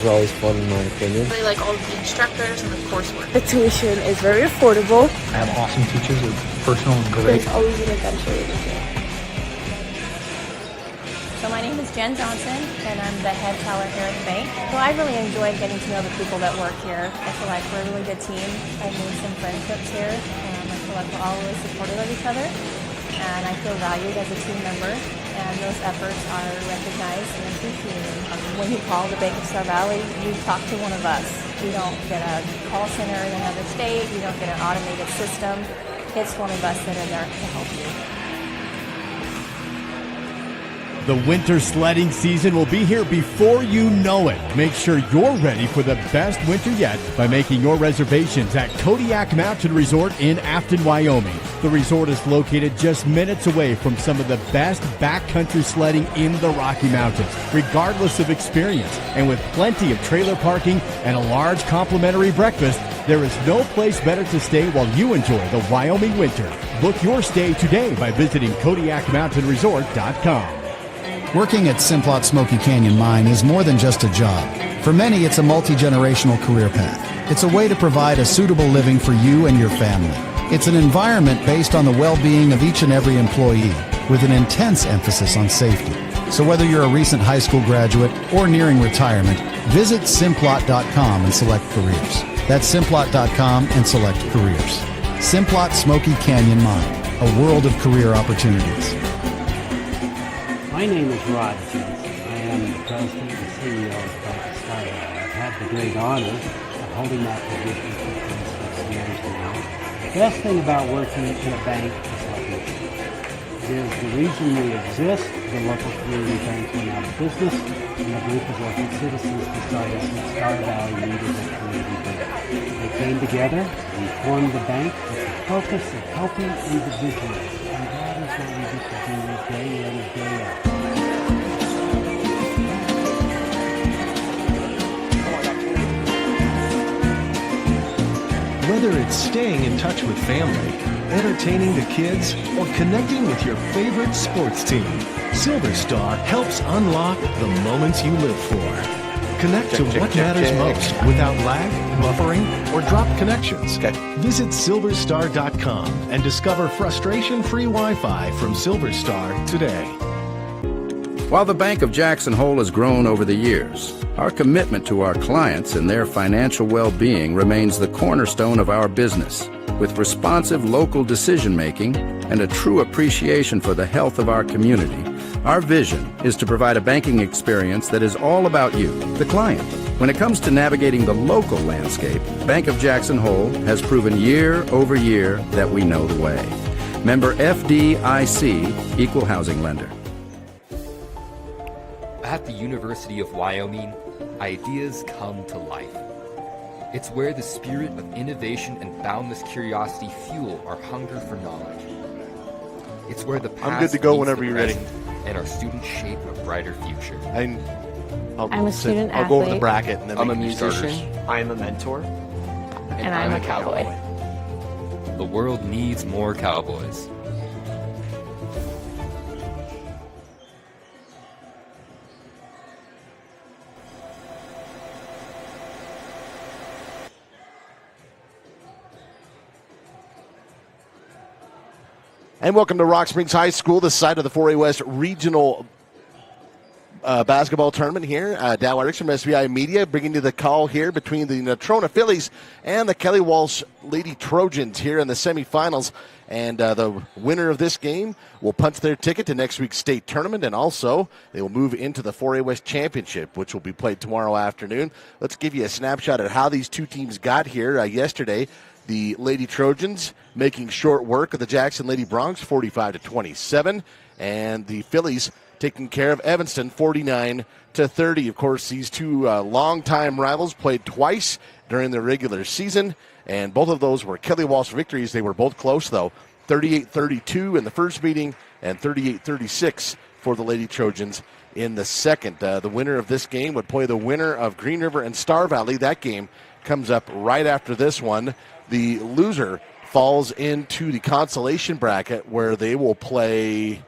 It's always fun in my opinion. I really like all of the instructors and the coursework. The tuition is very affordable. I have awesome teachers who are personal and great. There's always an adventure in it. So my name is Jen Johnson, and I'm the head teller here at the bank. So I really enjoyed getting to know the people that work here. I feel like we're a really good team. I've made some friendships here, and I feel like we're all really supportive of each other. And I feel valued as a team member, and those efforts are recognized and appreciated. When you call the Bank of Star Valley, you talk to one of us. You don't get a call center in another state. You don't get an automated system. It's one of us that are there to help you. The winter sledding season will be here before you know it. Make sure you're ready for the best winter yet by making your reservations at Kodiak Mountain Resort in Afton, Wyoming. The resort is located just minutes away from some of the best backcountry sledding in the Rocky Mountains, regardless of experience. And with plenty of trailer parking and a large complimentary breakfast, there is no place better to stay while you enjoy the Wyoming winter. Book your stay today by visiting KodiakMountainResort.com. Working at Simplot Smoky Canyon Mine is more than just a job. For many, it's a multi-generational career path. It's a way to provide a suitable living for you and your family. It's an environment based on the well-being of each and every employee, with an intense emphasis on safety. So whether you're a recent high school graduate or nearing retirement, visit Simplot.com and select careers. That's Simplot.com and select careers. Simplot Smoky Canyon Mine, a world of career opportunities. My name is Rod Johnson. I am the president and CEO of Bank of Star Valley. I've had the great honor of holding that position for 26 years now. The best thing about working in a bank is like it is the reason we exist. The local community bank went out of business, and a group of local citizens decided that Star Valley needed a community bank. They came together and formed the bank with the focus of helping individuals, and that is what we get to do day in and day out. Whether it's staying in touch with family, entertaining the kids, or connecting with your favorite sports team, Silver Star helps unlock the moments you live for. Connect to what matters most without lag, buffering, or dropped connections. Visit silverstar.com and discover frustration-free Wi-Fi from Silverstar today. While the Bank of Jackson Hole has grown over the years, our commitment to our clients and their financial well-being remains the cornerstone of our business. With responsive local decision-making and a true appreciation for the health of our community, our vision is to provide a banking experience that is all about you, the client. When it comes to navigating the local landscape, Bank of Jackson Hole has proven year over year that we know the way. Member FDIC, Equal Housing Lender. At the University of Wyoming, ideas come to life. It's where the spirit of innovation and boundless curiosity fuel our hunger for knowledge. It's where the past I'm good to go whenever you're ready. And our students shape a brighter future. I'm a student I'll go over the athlete. bracket and then I'm a make your musician. starters. I'm a mentor. And I'm a cowboy. The world needs more cowboys. And welcome to Rock Springs High School, the site of the 4A West Regional basketball tournament here. Dow Erickson from SBI Media bringing you the call here between the Natrona Phillies and the Kelly Walsh Lady Trojans here in the semifinals. And the winner of this game will punch their ticket to next week's state tournament, and also they will move into the 4A West Championship, which will be played tomorrow afternoon. Let's give you a snapshot of how these two teams got here yesterday. The Lady Trojans making short work of the Jackson Lady Broncs, 45-27, and the Phillies taking care of Evanston, 49-30. Of course, these two longtime rivals played twice during the regular season, and both of those were Kelly Walsh victories. They were both close, though, 38-32 in the first meeting and 38-36 for the Lady Trojans in the second. The winner of this game would play the winner of Green River and Star Valley. That game comes up right after this one. The loser falls into the consolation bracket where they will play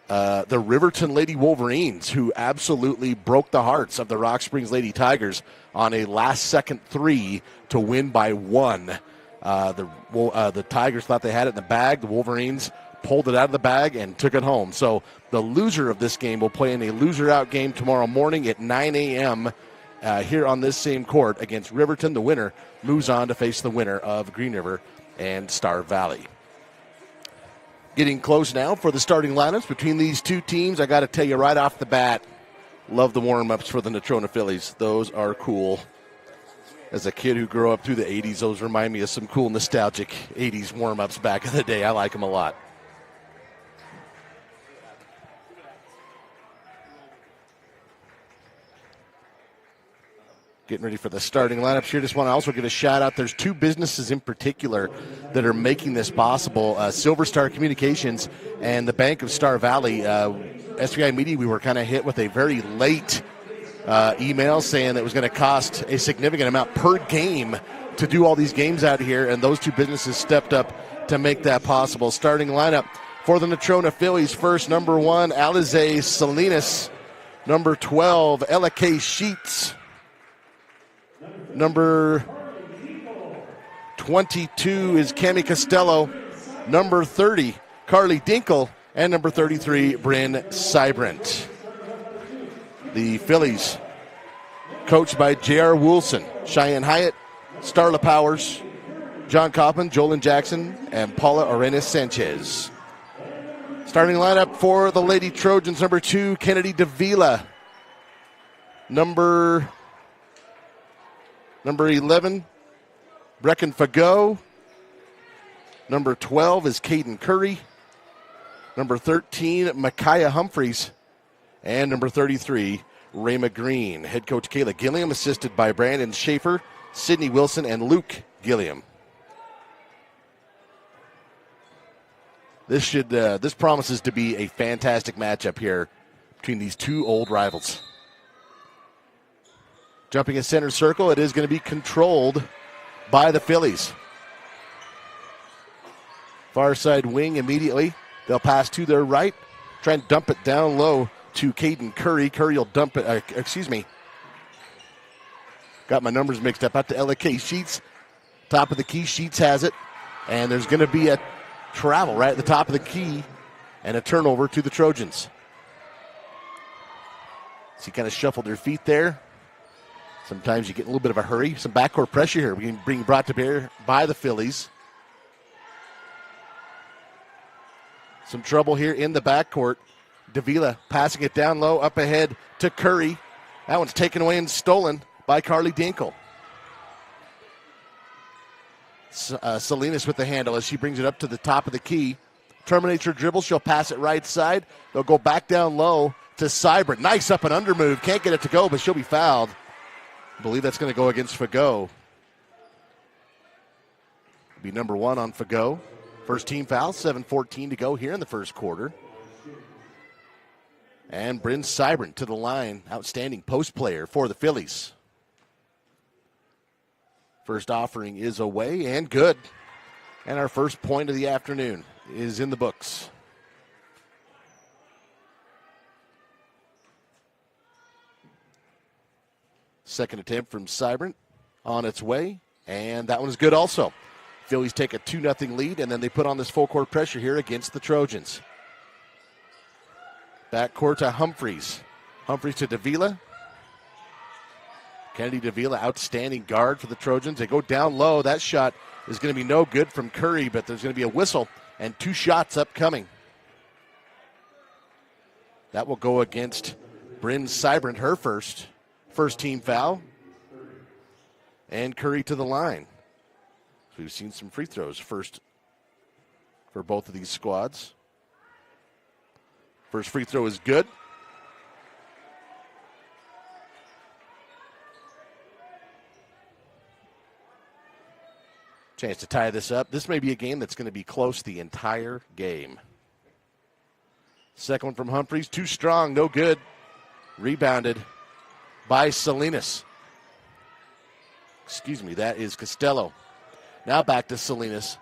the Riverton Lady Wolverines, who absolutely broke the hearts of the Rock Springs Lady Tigers on a last-second 3 to win by 1. The Tigers thought they had it in the bag. The Wolverines pulled it out of the bag and took it home. So the loser of this game will play in a loser-out game tomorrow morning at 9 a.m. Here on this same court against Riverton. The winner moves on to face the winner of Green River and Star Valley. Getting close now for the starting lineups between these two teams. I got to tell you right off the bat, love the warm-ups for the Natrona Phillies. Those are cool. As a kid who grew up through the 80s, those remind me of some cool nostalgic 80s warm-ups back in the day. I like them a lot. Getting ready for the starting lineups here. Just want to also give a shout out. There's two businesses in particular that are making this possible. Silver Star Communications and the Bank of Star Valley. SVI Media, we were kind of hit with a very late email saying that it was going to cost a significant amount per game to do all these games out here, and those two businesses stepped up to make that possible. Starting lineup for the Natrona Phillies. First, number 1, Alize Salinas. Number 12, Ella K. Sheets. Number 22 is Cami Costello. Number 30, Carly Dinkle. And number 33, Bryn Sybrant. The Phillies, coached by J.R. Wilson, Cheyenne Hyatt, Starla Powers, John Coppin, Jolyn Jackson, and Paula Arenas Sanchez. Starting lineup for the Lady Trojans, number 2, Kennedy Davila. Number 11, Brecken Fagot. Number 12 is Caden Curry. Number 13, Micaiah Humphreys. And number 33, Rayma Green. Head coach Kayla Gilliam, assisted by Brandon Schaefer, Sydney Wilson, and Luke Gilliam. This promises to be a fantastic matchup here between these two old rivals. Jumping in center circle, it is going to be controlled by the Phillies. Far side wing immediately. They'll pass to their right. Try and dump it down low to Caden Curry. Curry will dump it, got my numbers mixed up. Out to LK Sheets. Top of the key, Sheets has it. And there's going to be a travel right at the top of the key and a turnover to the Trojans. So he kind of shuffled their feet there. Sometimes you get a little bit of a hurry. Some backcourt pressure here being brought to bear by the Phillies. Some trouble here in the backcourt. Davila passing it down low, up ahead to Curry. That one's taken away and stolen by Carly Dinkle. Salinas with the handle as she brings it up to the top of the key. Terminates her dribble. She'll pass it right side. They'll go back down low to Sybrant. Nice up and under move. Can't get it to go, but she'll be fouled. I believe that's going to go against Fagot. Be number 1 on Fagot. First team foul, 7:14 to go here in the first quarter. And Bryn Sybrant to the line. Outstanding post player for the Phillies. First offering is away and good. And our first point of the afternoon is in the books. Second attempt from Sybrant on its way. And that one is good also. Phillies take a 2-0 lead, and then they put on this full-court pressure here against the Trojans. Backcourt to Humphreys. Humphreys to Davila. Kennedy Davila, outstanding guard for the Trojans. They go down low. That shot is going to be no good from Curry, but there's going to be a whistle and 2 shots upcoming. That will go against Bryn Sybrant, her first team foul. And Curry to the line. So we've seen some free throws first for both of these squads. First free throw is good. Chance to tie this up. This may be a game that's going to be close the entire game. Second one from Humphreys. Too strong, no good. Rebounded by Salinas. That is Costello. Now back to Salinas.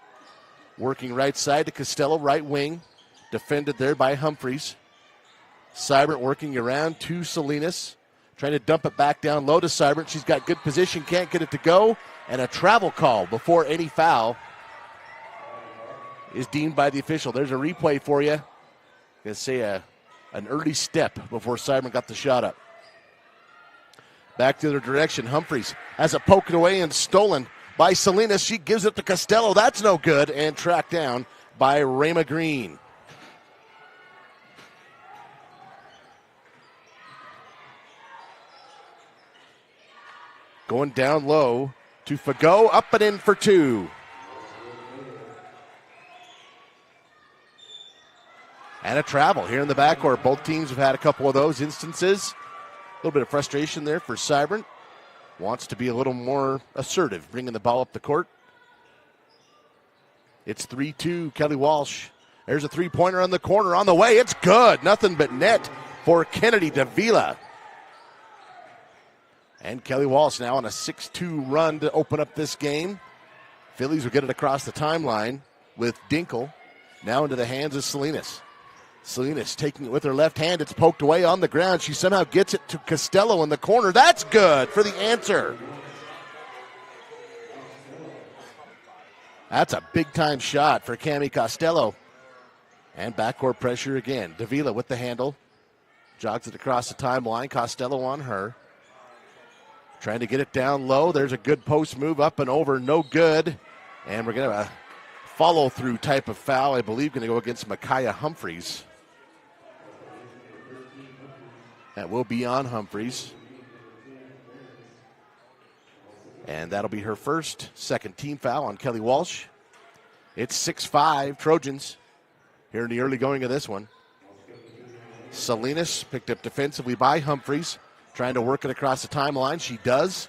Working right side to Costello, right wing. Defended there by Humphreys. Seibert working around to Salinas. Trying to dump it back down low to Seibert. She's got good position, can't get it to go. And a travel call before any foul is deemed by the official. There's a replay for you. I'm going to say an early step before Seibert got the shot up. Back the other direction. Humphreys has it poked away and stolen by Salinas. She gives it to Costello. That's no good. And tracked down by Rayma Green. Going down low to Fago, up and in for two. And a travel here in the backcourt. Both teams have had a couple of those instances. A little bit of frustration there for Seibert. Wants to be a little more assertive, bringing the ball up the court. It's 3-2, Kelly Walsh. There's a three-pointer on the corner on the way. It's good. Nothing but net for Kennedy Davila. And Kelly Walsh now on a 6-2 run to open up this game. Phillies will get it across the timeline with Dinkle. Now into the hands of Salinas. Salinas taking it with her left hand. It's poked away on the ground. She somehow gets it to Costello in the corner. That's good for the answer. That's a big-time shot for Cami Costello. And backcourt pressure again. Davila with the handle. Jogs it across the timeline. Costello on her. Trying to get it down low. There's a good post move up and over. No good. And we're going to have a follow-through type of foul, I believe, going to go against Micaiah Humphreys. That will be on Humphreys. And that'll be her first, second team foul on Kelly Walsh. It's 6-5 Trojans here in the early going of this one. Salinas picked up defensively by Humphreys. Trying to work it across the timeline. She does.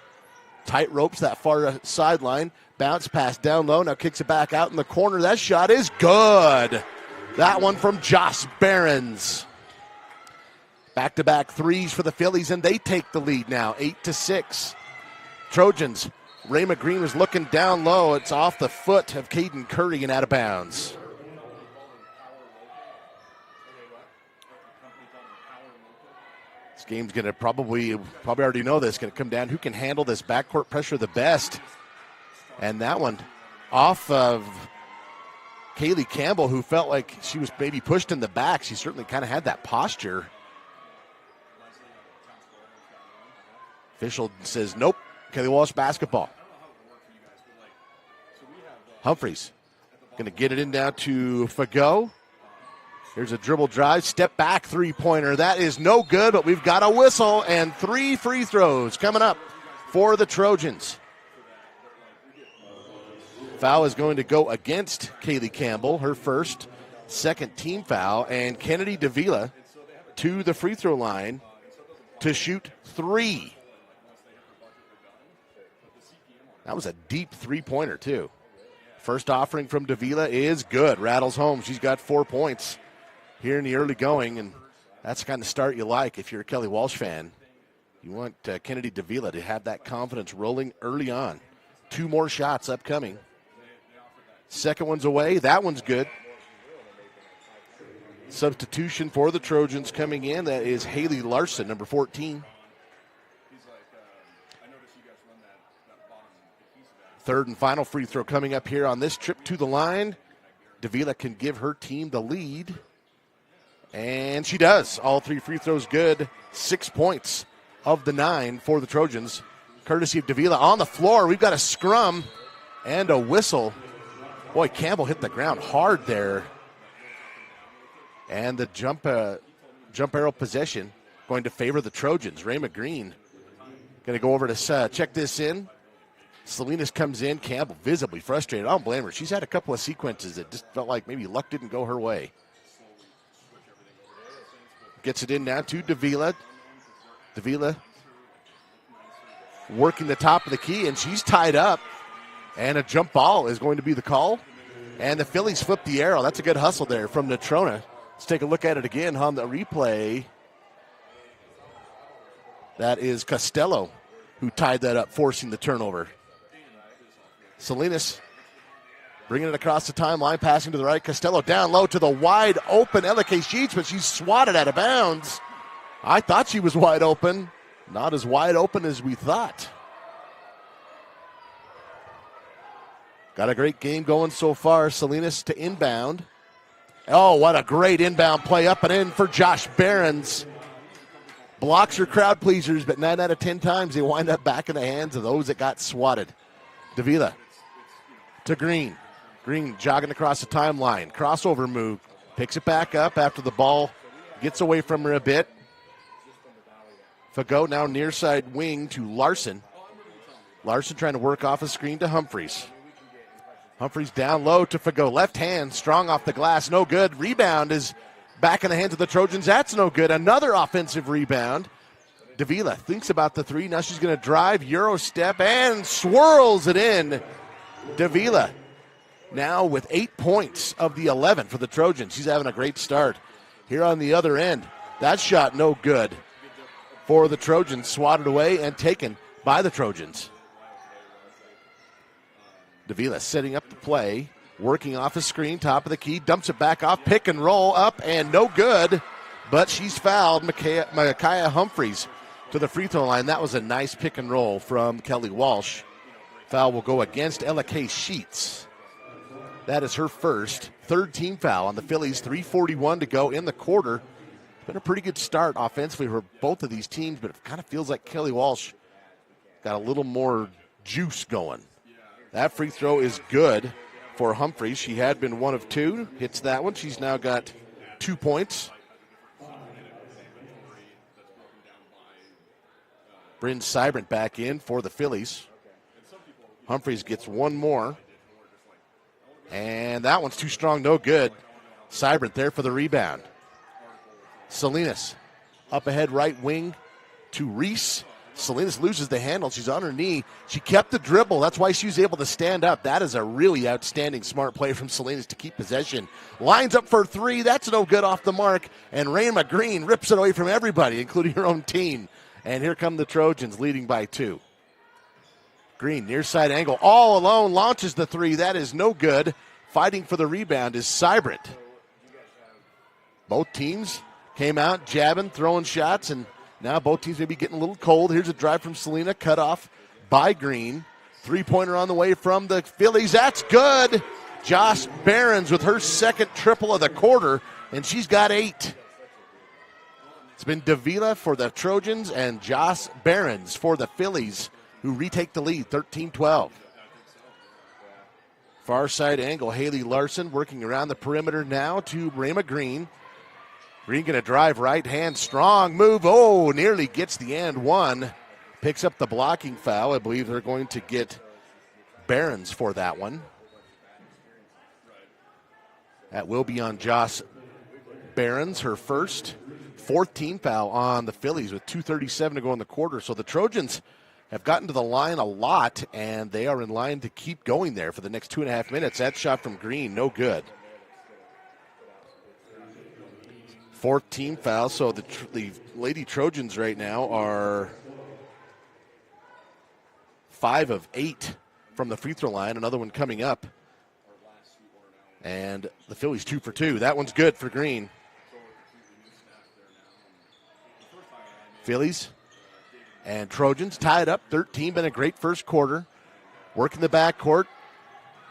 Tight ropes that far sideline. Bounce pass down low. Now kicks it back out in the corner. That shot is good. That one from Joss Behrens. Back-to-back threes for the Phillies, and they take the lead now, 8-6. Trojans. Rayma Green was looking down low. It's off the foot of Caden Curry and out of bounds. This game's going to probably already know this, going to come down who can handle this backcourt pressure the best. And that one off of Kaylee Campbell, who felt like she was maybe pushed in the back. She certainly kind of had that posture. Official says, nope, Kelly Walsh basketball. Humphreys going to get it in down to Fago. Here's a dribble drive, step back three-pointer. That is no good, but we've got a whistle and 3 free throws coming up for the Trojans. Foul is going to go against Kaylee Campbell, her first, second team foul, and Kennedy Davila to the free throw line to shoot 3. That was a deep three-pointer, too. First offering from Davila is good. Rattles home. She's got 4 points here in the early going, and that's the kind of start you like if you're a Kelly Walsh fan. You want Kennedy Davila to have that confidence rolling early on. 2 more shots upcoming. Second one's away. That one's good. Substitution for the Trojans coming in. That is Haley Larson, number 14. Third and final free throw coming up here on this trip to the line. Davila can give her team the lead. And she does. All 3 free throws good. 6 points of the 9 for the Trojans. Courtesy of Davila on the floor. We've got a scrum and a whistle. Boy, Campbell hit the ground hard there. And the jump arrow possession going to favor the Trojans. Rayma Green going to go over to check this in. Salinas comes in. Campbell visibly frustrated. I don't blame her. She's had a couple of sequences that just felt like maybe luck didn't go her way. Gets it in now to Davila. Davila working the top of the key, and she's tied up. And a jump ball is going to be the call. And the Phillies flip the arrow. That's a good hustle there from Natrona. Let's take a look at it again on the replay. That is Costello who tied that up, forcing the turnover. Salinas Bringing it across the timeline, passing to the right. Costello down low to the wide open LK Sheets, but she's swatted out of bounds. I thought she was wide open. Not as wide open as we thought. Got a great game going so far. Salinas to inbound. Oh, what a great inbound play up and in for Josh Behrens. Blocks her crowd pleasers, but 9 out of 10 times they wind up back in the hands of those that got swatted. Davila to Green. Green jogging across the timeline. Crossover move. Picks it back up after the ball gets away from her a bit. Fagot now near side wing to Larson. Larson trying to work off a screen to Humphreys. Humphreys down low to Fagot. Left hand, strong off the glass, no good. Rebound is back in the hands of the Trojans. That's no good. Another offensive rebound. Davila thinks about the three. Now she's going to drive, Euro step, and swirls it in. Davila now with 8 points of the 11 for the Trojans. She's having a great start. Here on the other end, that shot no good for the Trojans. Swatted away and taken by the Trojans. Davila setting up the play, working off a screen, top of the key, dumps it back off, pick and roll up, and no good. But she's fouled Micaiah Humphreys to the free throw line. That was a nice pick and roll from Kelly Walsh. Foul will go against Ella K. Sheets. That is her first, third team foul on the Phillies. 3:41 to go in the quarter. It's been a pretty good start offensively for both of these teams, but it kind of feels like Kelly Walsh got a little more juice going. That free throw is good for Humphreys. She had been 1 of 2. Hits that one. She's now got 2 points. Bryn Seibert back in for the Phillies. Humphreys gets one more. And that one's too strong, no good. Seibert there for the rebound. Salinas up ahead right wing to Reese. Salinas loses the handle. She's on her knee. She kept the dribble. That's why she was able to stand up. That is a really outstanding smart play from Salinas to keep possession. Lines up for 3. That's no good off the mark. And Rayma Green rips it away from everybody, including her own team. And here come the Trojans leading by 2. Green, near side angle, all alone, launches the 3. That is no good. Fighting for the rebound is Seibert. Both teams came out jabbing, throwing shots, and now both teams may be getting a little cold. Here's a drive from Selena, cut off by Green. 3-pointer on the way from the Phillies. That's good. Josh Behrens with her second triple of the quarter, and she's got 8. It's been Davila for the Trojans and Josh Behrens for the Phillies, who retake the lead, 13-12. Far side angle, Haley Larson working around the perimeter now to Rayma Green. Green going to drive right hand, strong move. Oh, nearly gets the and one. Picks up the blocking foul. I believe they're going to get Behrens for that one. That will be on Josh Behrens, her first. 4th team foul on the Phillies with 2:37 to go in the quarter. So the Trojans have gotten to the line a lot, and they are in line to keep going there for the next 2.5 minutes. That shot from Green, no good. 4th team foul, so the Lady Trojans right now are 5 of 8 from the free throw line. Another one coming up. And the Phillies 2 for 2. That one's good for Green. Phillies and Trojans tied up 13. Been a great first quarter. Working the backcourt.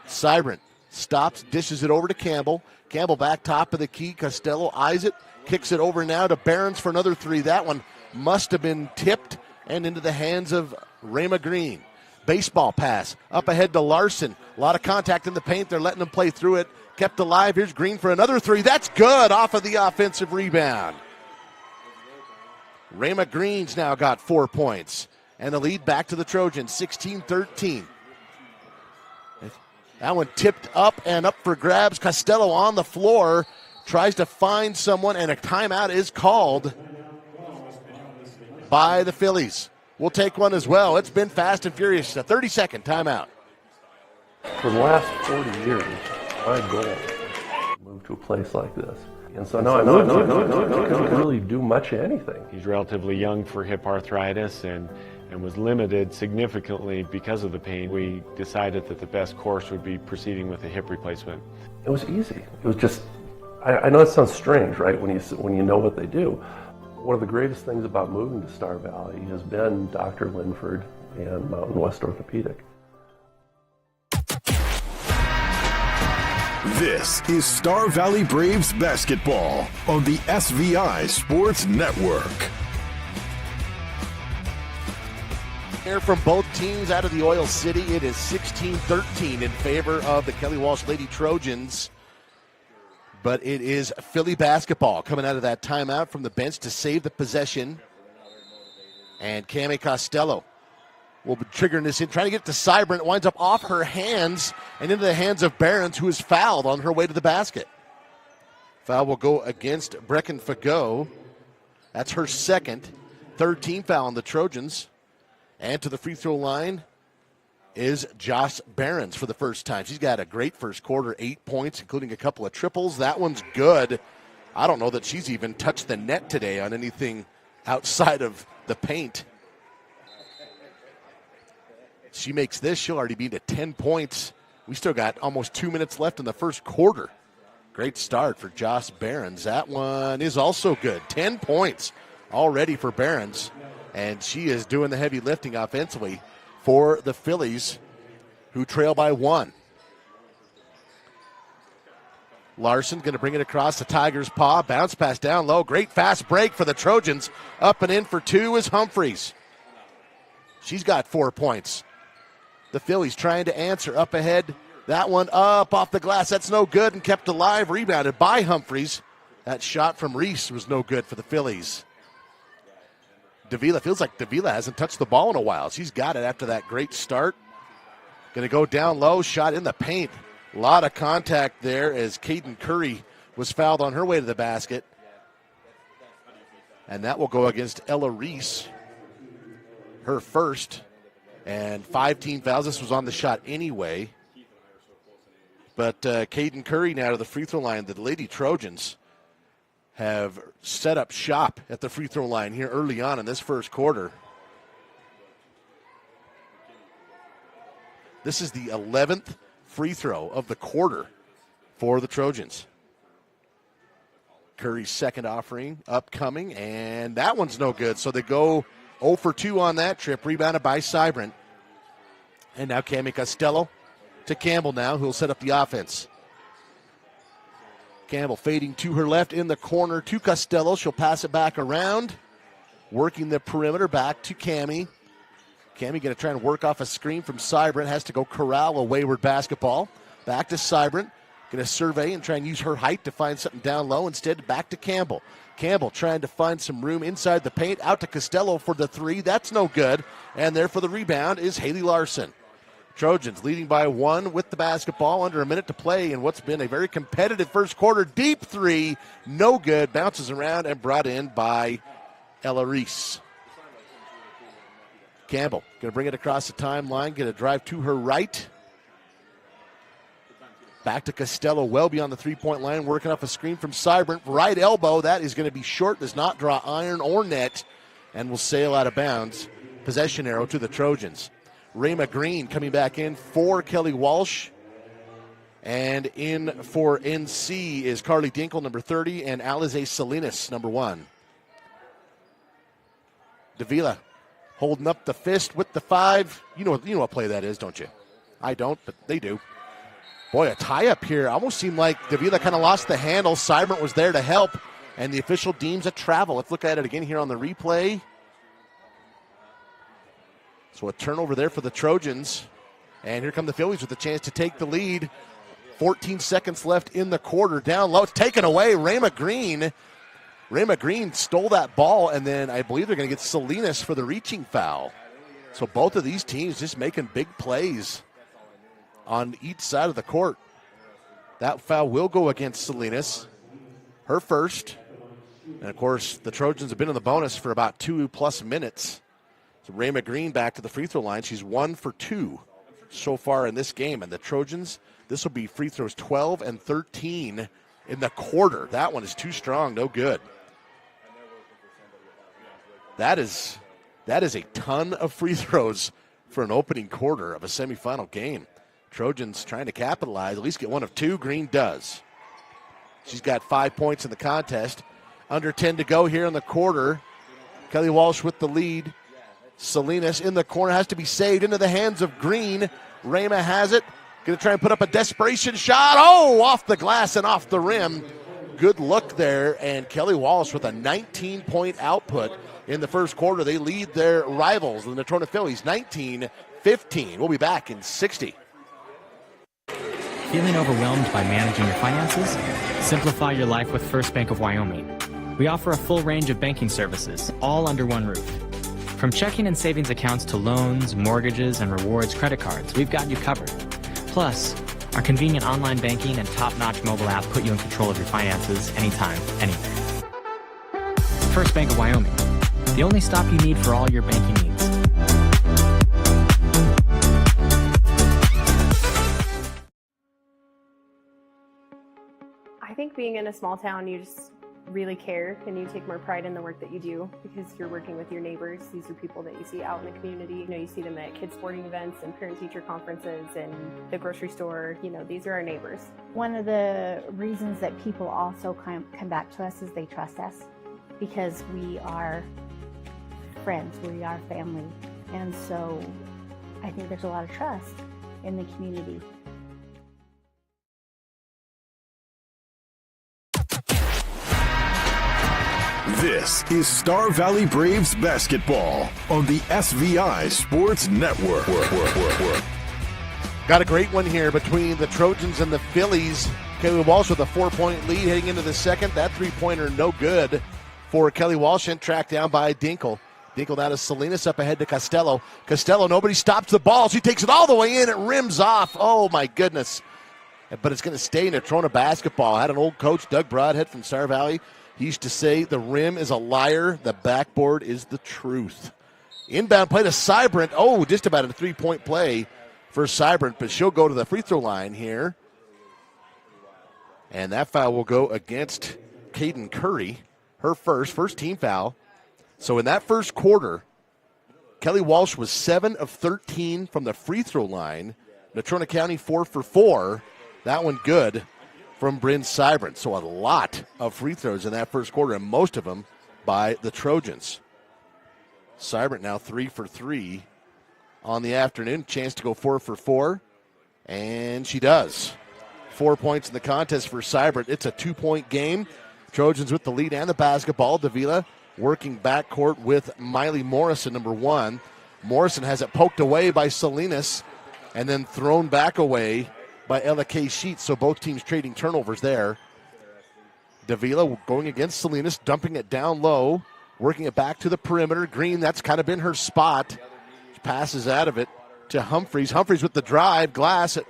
Seibert stops, dishes it over to Campbell. Campbell back top of the key. Costello eyes it. Kicks it over now to Behrens for another 3. That one must have been tipped and into the hands of Rayma Green. Baseball pass up ahead to Larson. A lot of contact in the paint. They're letting them play through it. Kept alive. Here's Green for another 3. That's good off of the offensive rebound. Rayma Green's now got 4 points. And the lead back to the Trojans, 16-13. That one tipped up and up for grabs. Costello on the floor. Tries to find someone, and a timeout is called by the Phillies. We'll take one as well. It's been fast and furious. A 30-second timeout. For the last 40 years, my goal was to move to a place like this. And so no, couldn't really do much of anything. He's relatively young for hip arthritis and was limited significantly because of the pain. We decided that the best course would be proceeding with a hip replacement. It was easy. It was just, I know it sounds strange, right, when you know what they do. One of the greatest things about moving to Star Valley has been Dr. Linford and Mountain West Orthopedic. This is Star Valley Braves basketball on the SVI Sports Network. Here from both teams out of the Oil City, it is 16-13 in favor of the Kelly Walsh Lady Trojans. But it is Philly basketball coming out of that timeout from the bench to save the possession. And Cami Costello will be triggering this in, trying to get it to Seibert. It winds up off her hands and into the hands of Behrens, who is fouled on her way to the basket. Foul will go against Brecken Fagot. That's her second. Third team foul on the Trojans. And to the free throw line is Josh Behrens for the first time. She's got a great first quarter, 8 points, including a couple of triples. That one's good. I don't know that she's even touched the net today on anything outside of the paint. She makes this, she'll already be to 10 points. We still got almost 2 minutes left in the first quarter. Great start for Josh Behrens. That one is also good. 10 points already for Behrens. And she is doing the heavy lifting offensively for the Phillies, who trail by 1. Larson going to bring it across the Tigers' paw. Bounce pass down low. Great fast break for the Trojans. Up and in for 2 is Humphreys. She's got 4 points. The Phillies trying to answer up ahead. That one up off the glass. That's no good and kept alive. Rebounded by Humphreys. That shot from Reese was no good for the Phillies. Davila, feels like Davila hasn't touched the ball in a while. She's got it after that great start. Going to go down low, shot in the paint. A lot of contact there as Caden Curry was fouled on her way to the basket. And that will go against Ella Reese, her first. And 5 team fouls. This was on the shot anyway. But Caden Curry now to the free throw line. The Lady Trojans have set up shop at the free throw line here early on in this first quarter. This is the 11th free throw of the quarter for the Trojans. Curry's second offering upcoming, and that one's no good. So they go 0 for 2 on that trip, rebounded by Seibert. And now Cami Costello to Campbell now, who'll set up the offense. Campbell fading to her left in the corner to Costello. She'll pass it back around, working the perimeter back to Cami. Cami going to try and work off a screen from Seibert. Has to go corral a wayward basketball. Back to Seibert. Going to survey and try and use her height to find something down low. Instead, back to Campbell. Campbell trying to find some room inside the paint. Out to Costello for the 3. That's no good. And there for the rebound is Haley Larson. Trojans leading by 1 with the basketball. Under a minute to play in what's been a very competitive first quarter. Deep 3, no good. Bounces around and brought in by Ella Reese. Campbell going to bring it across the timeline. Going to drive to her right. Back to Costello, well beyond the three-point line, working off a screen from Seibert. Right elbow, that is going to be short, does not draw iron or net, and will sail out of bounds. Possession arrow to the Trojans. Rayma Green coming back in for Kelly Walsh. And in for NC is Carly Dinkle, number 30, and Alize Salinas, number 1. Davila holding up the fist with the 5. You know what play that is, don't you? I don't, but they do. Boy, a tie-up here. Almost seemed like Davila kind of lost the handle. Seibert was there to help, and the official deems a travel. Let's look at it again here on the replay. So a turnover there for the Trojans. And here come the Phillies with a chance to take the lead. 14 seconds left in the quarter. Down low. It's taken away. Rayma Green stole that ball, and then I believe they're going to get Salinas for the reaching foul. So both of these teams just making big plays on each side of the court. That foul will go against Salinas. Her first. And, of course, the Trojans have been in the bonus for about 2+ minutes. So Rayma Green back to the free throw line. She's 1 for 2 so far in this game. And the Trojans, this will be free throws 12 and 13 in the quarter. That one is too strong, no good. That is a ton of free throws for an opening quarter of a semifinal game. Trojans trying to capitalize, at least get one of two. Green does. She's got 5 points in the contest. Under 10 to go here in the quarter. Kelly Walsh with the lead. Salinas in the corner, has to be saved into the hands of Green. Rama has it. Going to try and put up a desperation shot. Oh, off the glass and off the rim. Good look there. And Kelly Walsh with a 19-point output in the first quarter. They lead their rivals, the Natrona Phillies, 19-15. We'll be back in 60. Feeling overwhelmed by managing your finances? Simplify your life with First Bank of Wyoming. We offer a full range of banking services, all under one roof. From checking and savings accounts to loans, mortgages, and rewards credit cards, we've got you covered. Plus, our convenient online banking and top-notch mobile app put you in control of your finances anytime, anywhere. First Bank of Wyoming, the only stop you need for all your banking needs. I think being in a small town, you just really care and you take more pride in the work that you do because you're working with your neighbors. These are people that you see out in the community. You know, you see them at kids sporting events and parent-teacher conferences and the grocery store. You know, these are our neighbors. One of the reasons that people also come back to us is they trust us because we are friends, we are family. And so I think there's a lot of trust in the community. This is Star Valley Braves basketball on the SVI Sports Network. Got a great one here between the Trojans and the Phillies. Kelly Walsh with a 4-point lead heading into the second. That three-pointer no good for Kelly Walsh and tracked down by Dinkle. Dinkle now to Salinas, up ahead to Costello. Costello, nobody stops the ball. She takes it all the way in. It rims off. Oh, my goodness. But it's going to stay in Natrona basketball. I had an old coach, Doug Broadhead from Star Valley. He used to say, the rim is a liar, the backboard is the truth. Inbound play to Cybrant. Oh, just about a three-point play for Cybrant, but she'll go to the free throw line here. And that foul will go against Caden Curry, her first team foul. So in that first quarter, Kelly Walsh was 7 of 13 from the free throw line. Natrona County 4 for 4. That one good from Bryn Cybrant. So a lot of free throws in that first quarter, and most of them by the Trojans. Cybrant now 3 for 3 on the afternoon. Chance to go 4 for 4, and she does. 4 points in the contest for Cybrant. It's a 2-point game. Trojans with the lead and the basketball. Davila working backcourt with Miley Morrison, number 1. Morrison has it poked away by Salinas and then thrown back away by Ella K. Sheets, so both teams trading turnovers there. Davila going against Salinas, dumping it down low, working it back to the perimeter. Green, that's kind of been her spot. She passes out of it to Humphreys. Humphreys with the drive, glass. It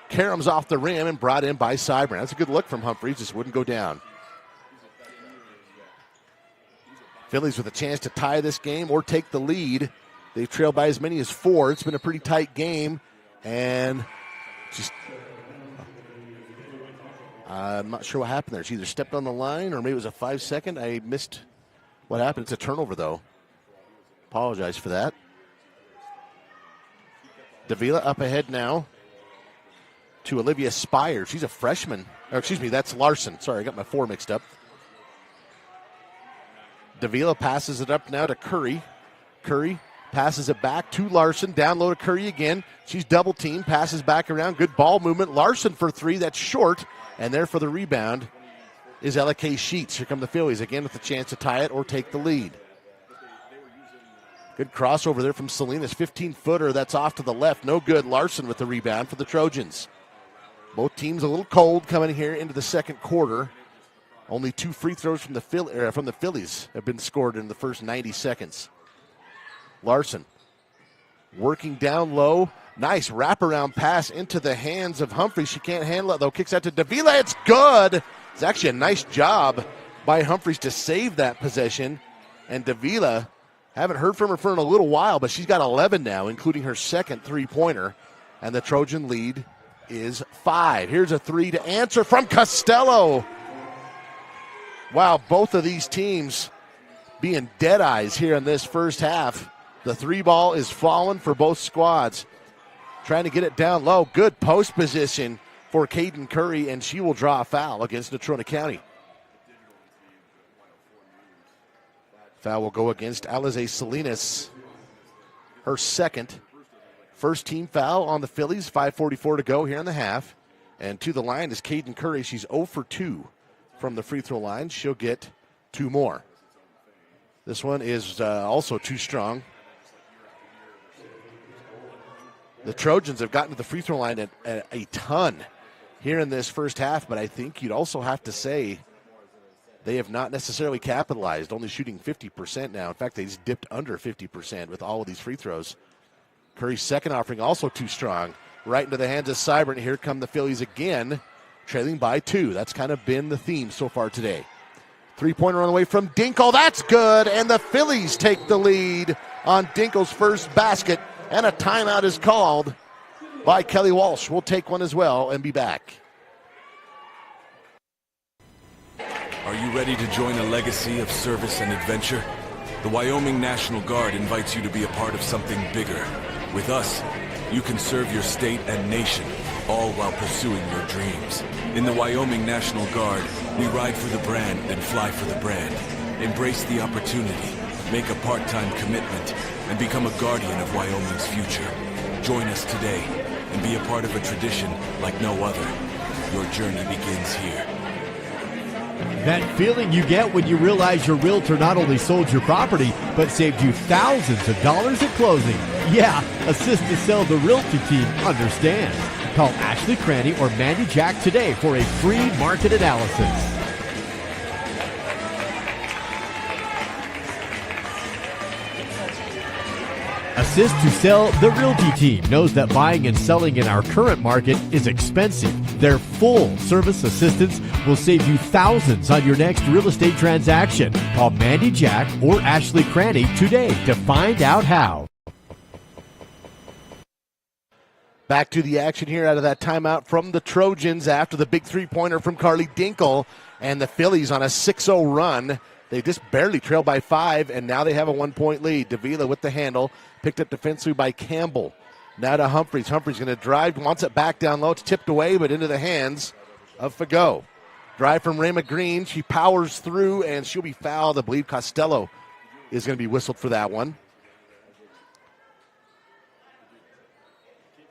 caroms off the rim and brought in by Cybrant. That's a good look from Humphreys, just wouldn't go down. Phillies with a chance to tie this game or take the lead. They've trailed by as many as 4. It's been a pretty tight game, and just I'm not sure what happened there. She either stepped on the line or maybe it was a 5-second. I missed what happened. It's a turnover, though. Apologize for that. Davila up ahead now to Olivia Spire. She's a freshman. Or excuse me, that's Larson. Sorry, I got my 4 mixed up. Davila passes it up now to Curry. Curry passes it back to Larson. Down low to Curry again. She's double teamed. Passes back around. Good ball movement. Larson for 3. That's short. And there for the rebound is Ella K. Sheets. Here come the Phillies again with a chance to tie it or take the lead. Good crossover there from Salinas. 15-footer. That's off to the left. No good. Larson with the rebound for the Trojans. Both teams a little cold coming here into the second quarter. Only 2 free throws from the Phillies have been scored in the first 90 seconds. Larson working down low. Nice wraparound pass into the hands of Humphreys. She can't handle it, though. Kicks out to Davila. It's good. It's actually a nice job by Humphreys to save that possession. And Davila, haven't heard from her for a little while, but she's got 11 now, including her second three-pointer. And the Trojan lead is 5. Here's a 3 to answer from Costello. Wow, both of these teams being dead eyes here in this first half. The 3 ball is falling for both squads. Trying to get it down low. Good post position for Caden Curry, and she will draw a foul against Natrona County. Foul will go against Alize Salinas. Her second. First team foul on the Phillies. 5:44 to go here in the half. And to the line is Caden Curry. She's 0 for 2 from the free throw line. She'll get 2 more. This one is also too strong. The Trojans have gotten to the free throw line at a ton here in this first half, but I think you'd also have to say they have not necessarily capitalized, only shooting 50% now. In fact, they just dipped under 50% with all of these free throws. Curry's second offering also too strong. Right into the hands of Seibert. Here come the Phillies again, trailing by 2. That's kind of been the theme so far today. Three-pointer on the way from Dinkle. That's good, and the Phillies take the lead on Dinkle's first basket, and a timeout is called by Kelly Walsh. We'll take one as well and be back. Are you ready to join a legacy of service and adventure? The Wyoming National Guard invites you to be a part of something bigger. With us, you can serve your state and nation, all while pursuing your dreams. In the Wyoming National Guard, we ride for the brand and fly for the brand. Embrace the opportunity, make a part-time commitment, and become a guardian of Wyoming's future. Join us today and be a part of a tradition like no other. Your journey begins here. That feeling you get when you realize your realtor not only sold your property, but saved you thousands of dollars at closing. Yeah, Assist to Sell the Realty team understands. Call Ashley Cranny or Mandy Jack today for a free market analysis. Assist to Sell the Realty team knows that buying and selling in our current market is expensive. Their full service assistance will save you thousands on your next real estate transaction. Call Mandy Jack or Ashley Cranny today to find out how. Back to the action here out of that timeout from the Trojans after the big three-pointer from Carly Dinkle, and the Phillies on a 6-0 run. They just barely trailed by 5, and now they have a 1-point lead. Davila with the handle, picked up defensively by Campbell. Now to Humphreys. Humphreys going to drive, wants it back down low. It's tipped away, but into the hands of Fagot. Drive from Rayma Green. She powers through, and she'll be fouled. I believe Costello is going to be whistled for that one.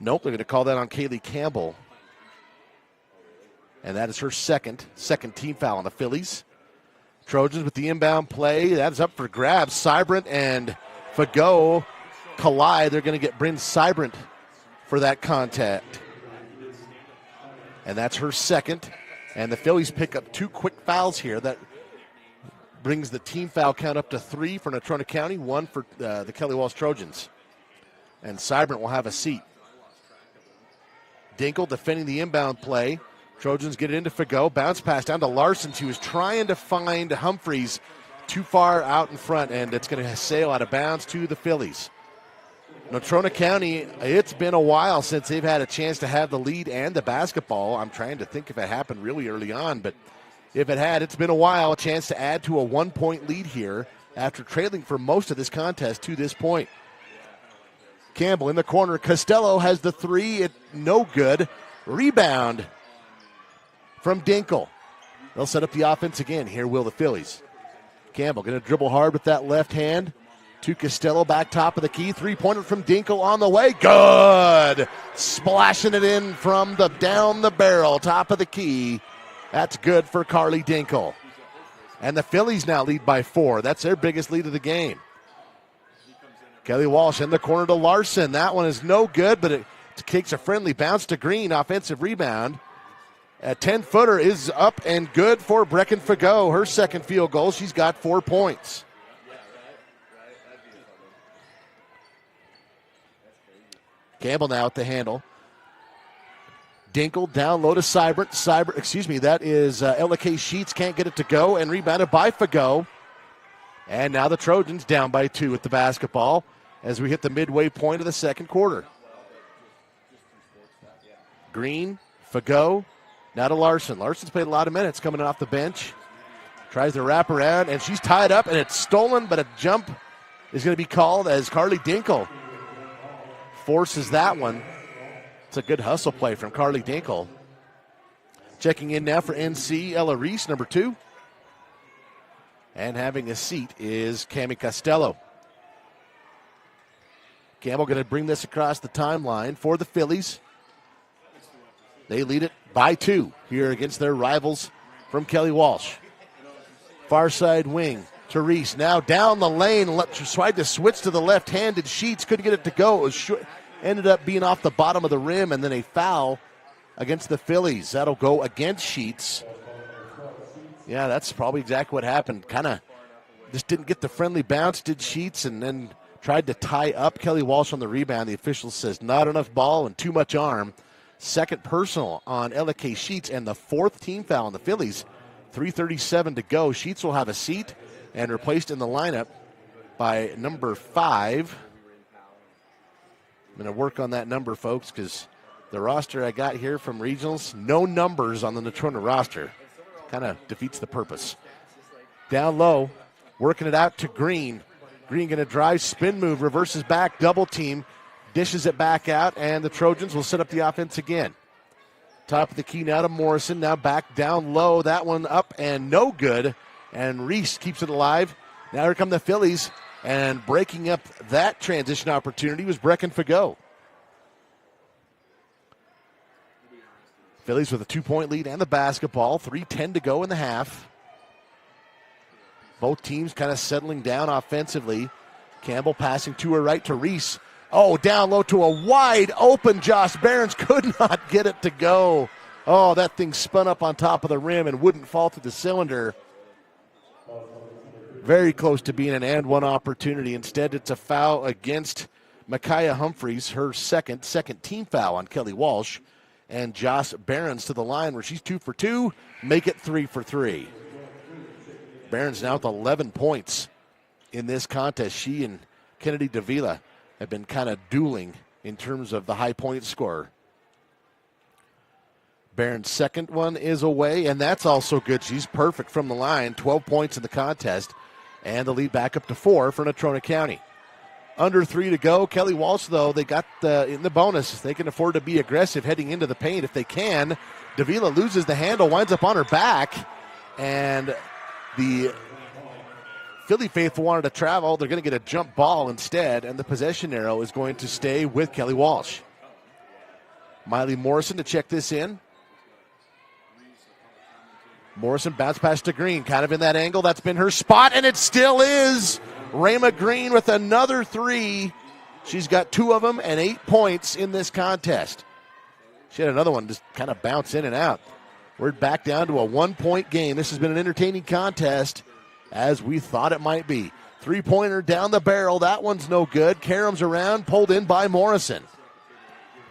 Nope, they're going to call that on Kaylee Campbell. And that is her second team foul on the Phillies. Trojans with the inbound play. That is up for grabs. Seibert and Fagot collide. They're going to get Bryn Seibert for that contact. And that's her second. And the Phillies pick up 2 quick fouls here. That brings the team foul count up to 3 for Natrona County, 1 for the Kelly Walsh Trojans. And Seibert will have a seat. Dinkle defending the inbound play. Trojans get it into Fagot. Bounce pass down to Larson. She was trying to find Humphreys too far out in front, and it's going to sail out of bounds to the Phillies. Natrona County, it's been a while since they've had a chance to have the lead and the basketball. I'm trying to think if it happened really early on, but if it had, it's been a while. A chance to add to a 1-point lead here after trailing for most of this contest to this point. Campbell in the corner. Costello has the 3. It no good. Rebound from Dinkle. They'll set up the offense again. Here will the Phillies. Campbell going to dribble hard with that left hand to Costello, back top of the key. 3-pointer from Dinkle on the way. Good. Splashing it in from the down the barrel, top of the key. That's good for Carly Dinkle. And the Phillies now lead by 4. That's their biggest lead of the game. Kelly Walsh in the corner to Larson. That one is no good, but it takes a friendly bounce to Green. Offensive rebound. A 10-footer is up and good for Brecken Fagot. Her second field goal. She's got 4 points. Campbell now at the handle. Dinkle down low to Seibert. That is Ella K. Sheets. Can't get it to go, and rebounded by Fagot. And now the Trojans down by 2 with the basketball as we hit the midway point of the second quarter. Green, Fagot, now to Larson. Larson's played a lot of minutes coming off the bench. Tries to wrap around, and she's tied up, and it's stolen, but a jump is going to be called as Carly Dinkle forces that one. It's a good hustle play from Carly Dinkle. Checking in now for NC, Ella Reese, number 2. And having a seat is Cami Costello. Campbell going to bring this across the timeline for the Phillies. They lead it by 2 here against their rivals from Kelly Walsh. Far side wing, Therese now down the lane, tried to switch to the left-handed. Sheets couldn't get it to go. It was ended up being off the bottom of the rim, and then a foul against the Phillies. That'll go against Sheets. Yeah, that's probably exactly what happened. Kind of just didn't get the friendly bounce, did Sheets, and then tried to tie up Kelly Walsh on the rebound. The official says not enough ball and too much arm. Second personal on Ella K. Sheets, and the 4th team foul on the Phillies. 3:37 to go. Sheets will have a seat and replaced in the lineup by number 5. I'm going to work on that number, folks, because the roster I got here from regionals, no numbers on the Natrona roster. Kind of defeats the purpose. Down low, working it out to Green. Green going to drive, spin move, reverses back, double team, dishes it back out, and the Trojans will set up the offense again. Top of the key now to Morrison, now back down low. That one up and no good, and Reese keeps it alive. Now here come the Phillies, and breaking up that transition opportunity was Brecken Fagot. Phillies with a 2-point lead and the basketball. 3:10 to go in the half. Both teams kind of settling down offensively. Campbell passing to her right to Reese. Oh, down low to a wide open Josh Behrens. Could not get it to go. Oh, that thing spun up on top of the rim and wouldn't fall through the cylinder. Very close to being an and one opportunity. Instead, it's a foul against Micaiah Humphreys, her second team foul on Kelly Walsh. And Josh Behrens to the line where she's 2 for 2. Make it 3 for 3. Behrens now with 11 points in this contest. She and Kennedy Davila have been kind of dueling in terms of the high point scorer. Behrens' second one is away, and that's also good. She's perfect from the line. 12 points in the contest, and the lead back up to 4 for Natrona County. Under 3 to go. Kelly Walsh, though, they got in the bonus. They can afford to be aggressive heading into the paint if they can. Davila loses the handle, winds up on her back, and the Philly faithful wanted to travel. They're going to get a jump ball instead, and the possession arrow is going to stay with Kelly Walsh. Miley Morrison to check this in. Morrison bounce pass to Green, kind of in that angle. That's been her spot, and it still is. Rayma Green with another 3. She's got 2 of them and 8 points in this contest. She had another one just kind of bounce in and out. We're back down to a 1-point game. This has been an entertaining contest, as we thought it might be. 3-pointer down the barrel. That one's no good. Karams around, pulled in by Morrison.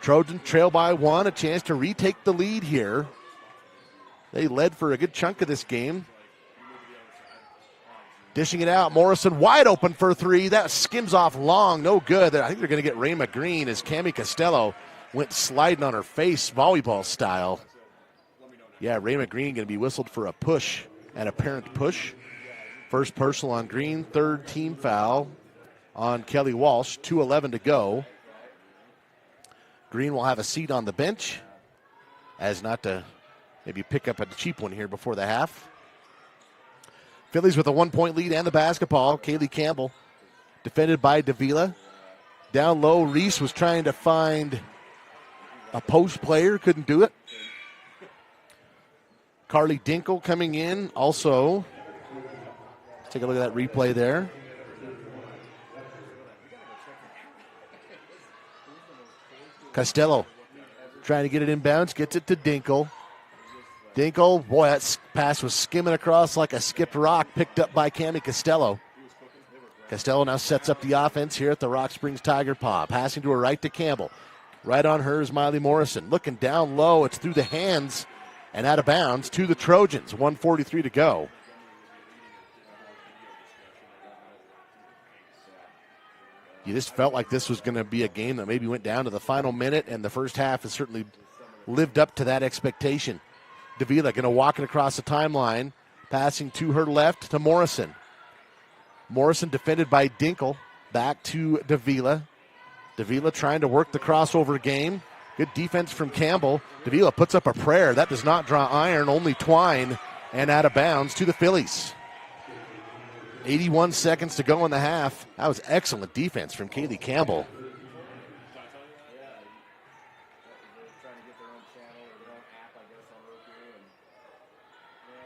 Trojans trail by 1, a chance to retake the lead here. They led for a good chunk of this game. Dishing it out, Morrison wide open for 3. That skims off long, no good. I think they're going to get Rayma Green as Cami Costello went sliding on her face, volleyball style. Yeah, Rayma Green going to be whistled for a push, an apparent push. First personal on Green, 3rd team foul on Kelly Walsh, 2:11 to go. Green will have a seat on the bench, as not to maybe pick up a cheap one here before the half. Phillies with a 1-point lead and the basketball. Kaylee Campbell defended by Davila. Down low, Reese was trying to find a post player, couldn't do it. Carly Dinkle coming in also. Let's take a look at that replay there. Costello trying to get it inbounds, gets it to Dinkle. Dinkle, boy, that pass was skimming across like a skipped rock, picked up by Cami Costello. Costello now sets up the offense here at the Rock Springs Tiger Paw. Passing to her right to Campbell. Right on her is Miley Morrison. Looking down low, it's through the hands and out of bounds to the Trojans. 1:43 to go. You just felt like this was going to be a game that maybe went down to the final minute, and the first half has certainly lived up to that expectation. Davila going to walk it across the timeline, passing to her left to Morrison. Morrison defended by Dinkle. Back to Davila. Davila trying to work the crossover game. Good defense from Campbell. Davila puts up a prayer. That does not draw iron, only twine, and out of bounds to the Phillies. 81 seconds to go in the half. That was excellent defense from Kaylee Campbell.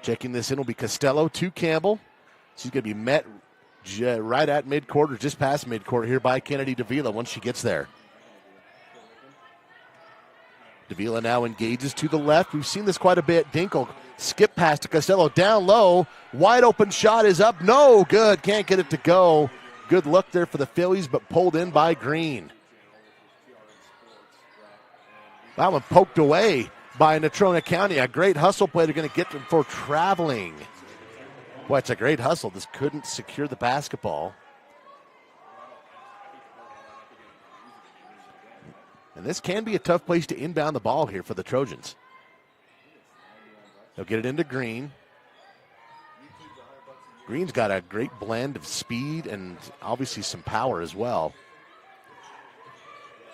Checking this in will be Costello to Campbell. She's going to be met right at midcourt or just past midcourt here by Kennedy Davila once she gets there. Davila now engages to the left. We've seen this quite a bit. Dinkle skip pass to Costello down low. Wide open shot is up. No good. Can't get it to go. Good look there for the Phillies, but pulled in by Green. That one poked away by Natrona County. A great hustle play. They're going to get them for traveling. Boy, it's a great hustle. Just couldn't secure the basketball. And this can be a tough place to inbound the ball here for the Trojans. They'll get it into Green. Green's got a great blend of speed and obviously some power as well.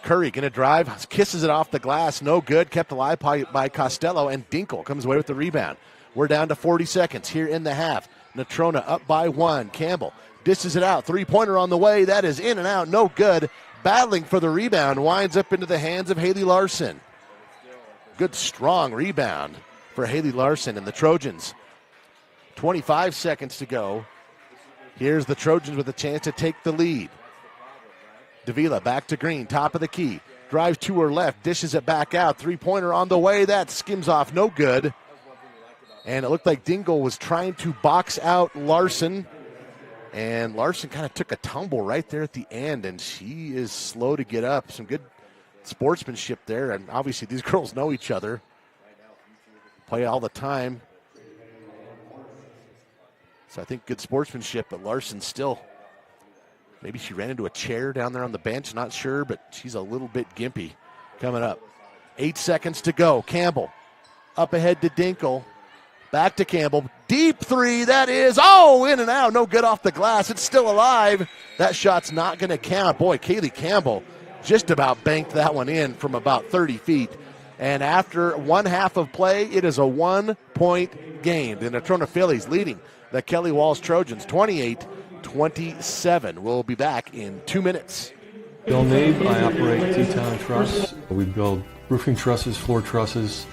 Curry going to drive, kisses it off the glass, no good, kept alive by Costello, and Dinkle comes away with the rebound. We're down to 40 seconds here in the half. Natrona up by one. Campbell dishes it out. Three-pointer on the way. That is in and out. No good. Battling for the rebound. Winds up into the hands of Haley Larson. Good, strong rebound for Haley Larson and the Trojans. 25 seconds to go. Here's the Trojans with a chance to take the lead. Davila back to Green. Top of the key. Drives to her left. Dishes it back out. Three-pointer on the way. That skims off. No good. And it looked like Dingle was trying to box out Larson. And Larson kind of took a tumble right there at the end, and she is slow to get up. Some good sportsmanship there, and obviously these girls know each other. Play all the time. So I think good sportsmanship, but Larson still, maybe she ran into a chair down there on the bench, not sure, but she's a little bit gimpy coming up. 8 seconds to go. Campbell up ahead to Dinkle. Back to Campbell. Deep three. That is, in and out. No good off the glass. It's still alive. That shot's not going to count. Boy, Kaylee Campbell just about banked that one in from about 30 feet. And after one half of play, it is a 1-point game. The Natrona Phillies leading the Kelly Walsh Trojans 28-27. We'll be back in 2 minutes. Bill Nabe, I operate T-Town Truss. We build roofing trusses, floor trusses,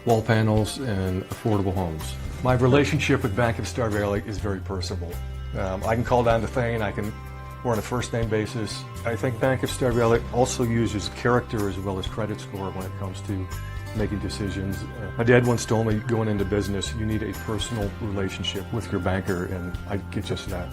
wall panels, and affordable homes. My relationship with Bank of Star Valley is very personable. I can call down to Thane. We're on a first-name basis. I think Bank of Star Valley also uses character as well as credit score when it comes to making decisions. My dad once told me, going into business, you need a personal relationship with your banker, and I get just that.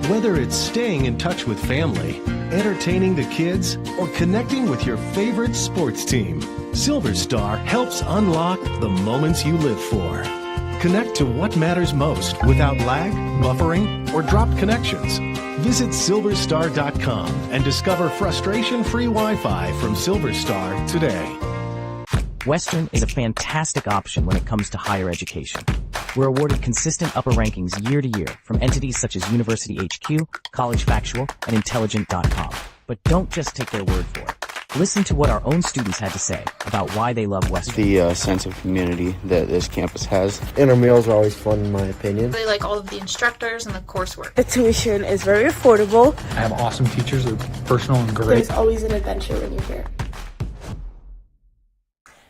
Whether it's staying in touch with family, entertaining the kids, or connecting with your favorite sports team, Silver Star helps unlock the moments you live for. Connect to what matters most without lag, buffering, or dropped connections. Visit silverstar.com and discover frustration-free Wi-Fi from Silver Star today. Western is a fantastic option when it comes to higher education. We're awarded consistent upper rankings year to year from entities such as University HQ, College Factual, and Intelligent.com. But don't just take their word for it. Listen to what our own students had to say about why they love Western. The sense of community that this campus has. Intramurals are always fun, in my opinion. Really like all of the instructors and the coursework. The tuition is very affordable. I have awesome teachers. They're personal and great. There's always an adventure when you're here.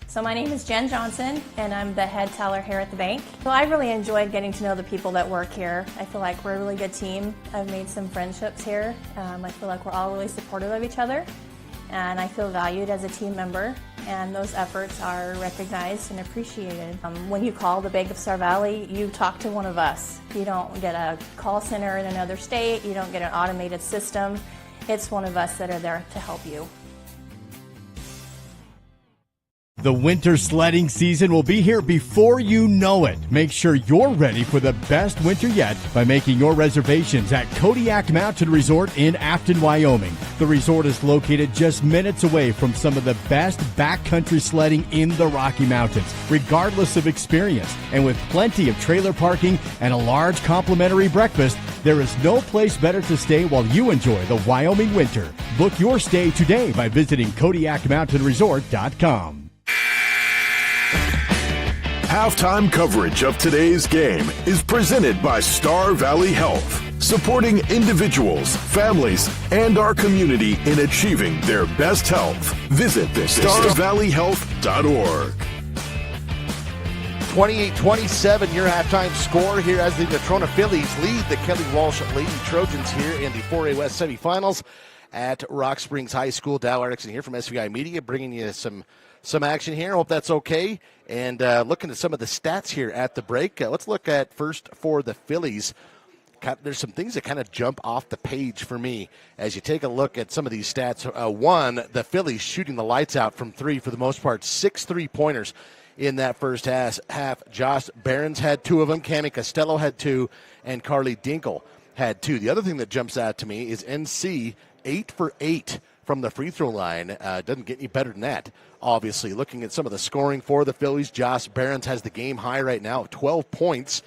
So my name is Jen Johnson, and I'm the head teller here at the bank. So I really enjoyed getting to know the people that work here. I feel like we're a really good team. I've made some friendships here. I feel like we're all really supportive of each other, and I feel valued as a team member, and those efforts are recognized and appreciated. When you call the Bank of Star Valley, you talk to one of us. You don't get a call center in another state. You don't get an automated system. It's one of us that are there to help you. The winter sledding season will be here before you know it. Make sure you're ready for the best winter yet by making your reservations at Kodiak Mountain Resort in Afton, Wyoming. The resort is located just minutes away from some of the best backcountry sledding in the Rocky Mountains, regardless of experience. And with plenty of trailer parking and a large complimentary breakfast, there is no place better to stay while you enjoy the Wyoming winter. Book your stay today by visiting KodiakMountainResort.com. Halftime coverage of today's game is presented by Star Valley Health, supporting individuals, families, and our community in achieving their best health. Visit StarValleyHealth.org. 28-27, your halftime score here as the Natrona Phillies lead the Kelly Walsh Lady Trojans here in the 4A West semifinals at Rock Springs High School. Dal Erickson here from SVI Media, bringing you some action here. Hope that's okay. And looking at some of the stats here at the break, let's look at first for the Phillies. There's some things that kind of jump off the page for me as you take a look at some of these stats. One, the Phillies shooting the lights out from three for the most part, 6 3-pointers in that first half. Josh Barons had 2 of them, Cammie Costello had 2, and Carly Dinkle had 2. The other thing that jumps out to me is NC 8 for 8 from the free throw line. Doesn't get any better than that, obviously. Looking at some of the scoring for the Phillies, Josh Barons has the game high right now of 12 points.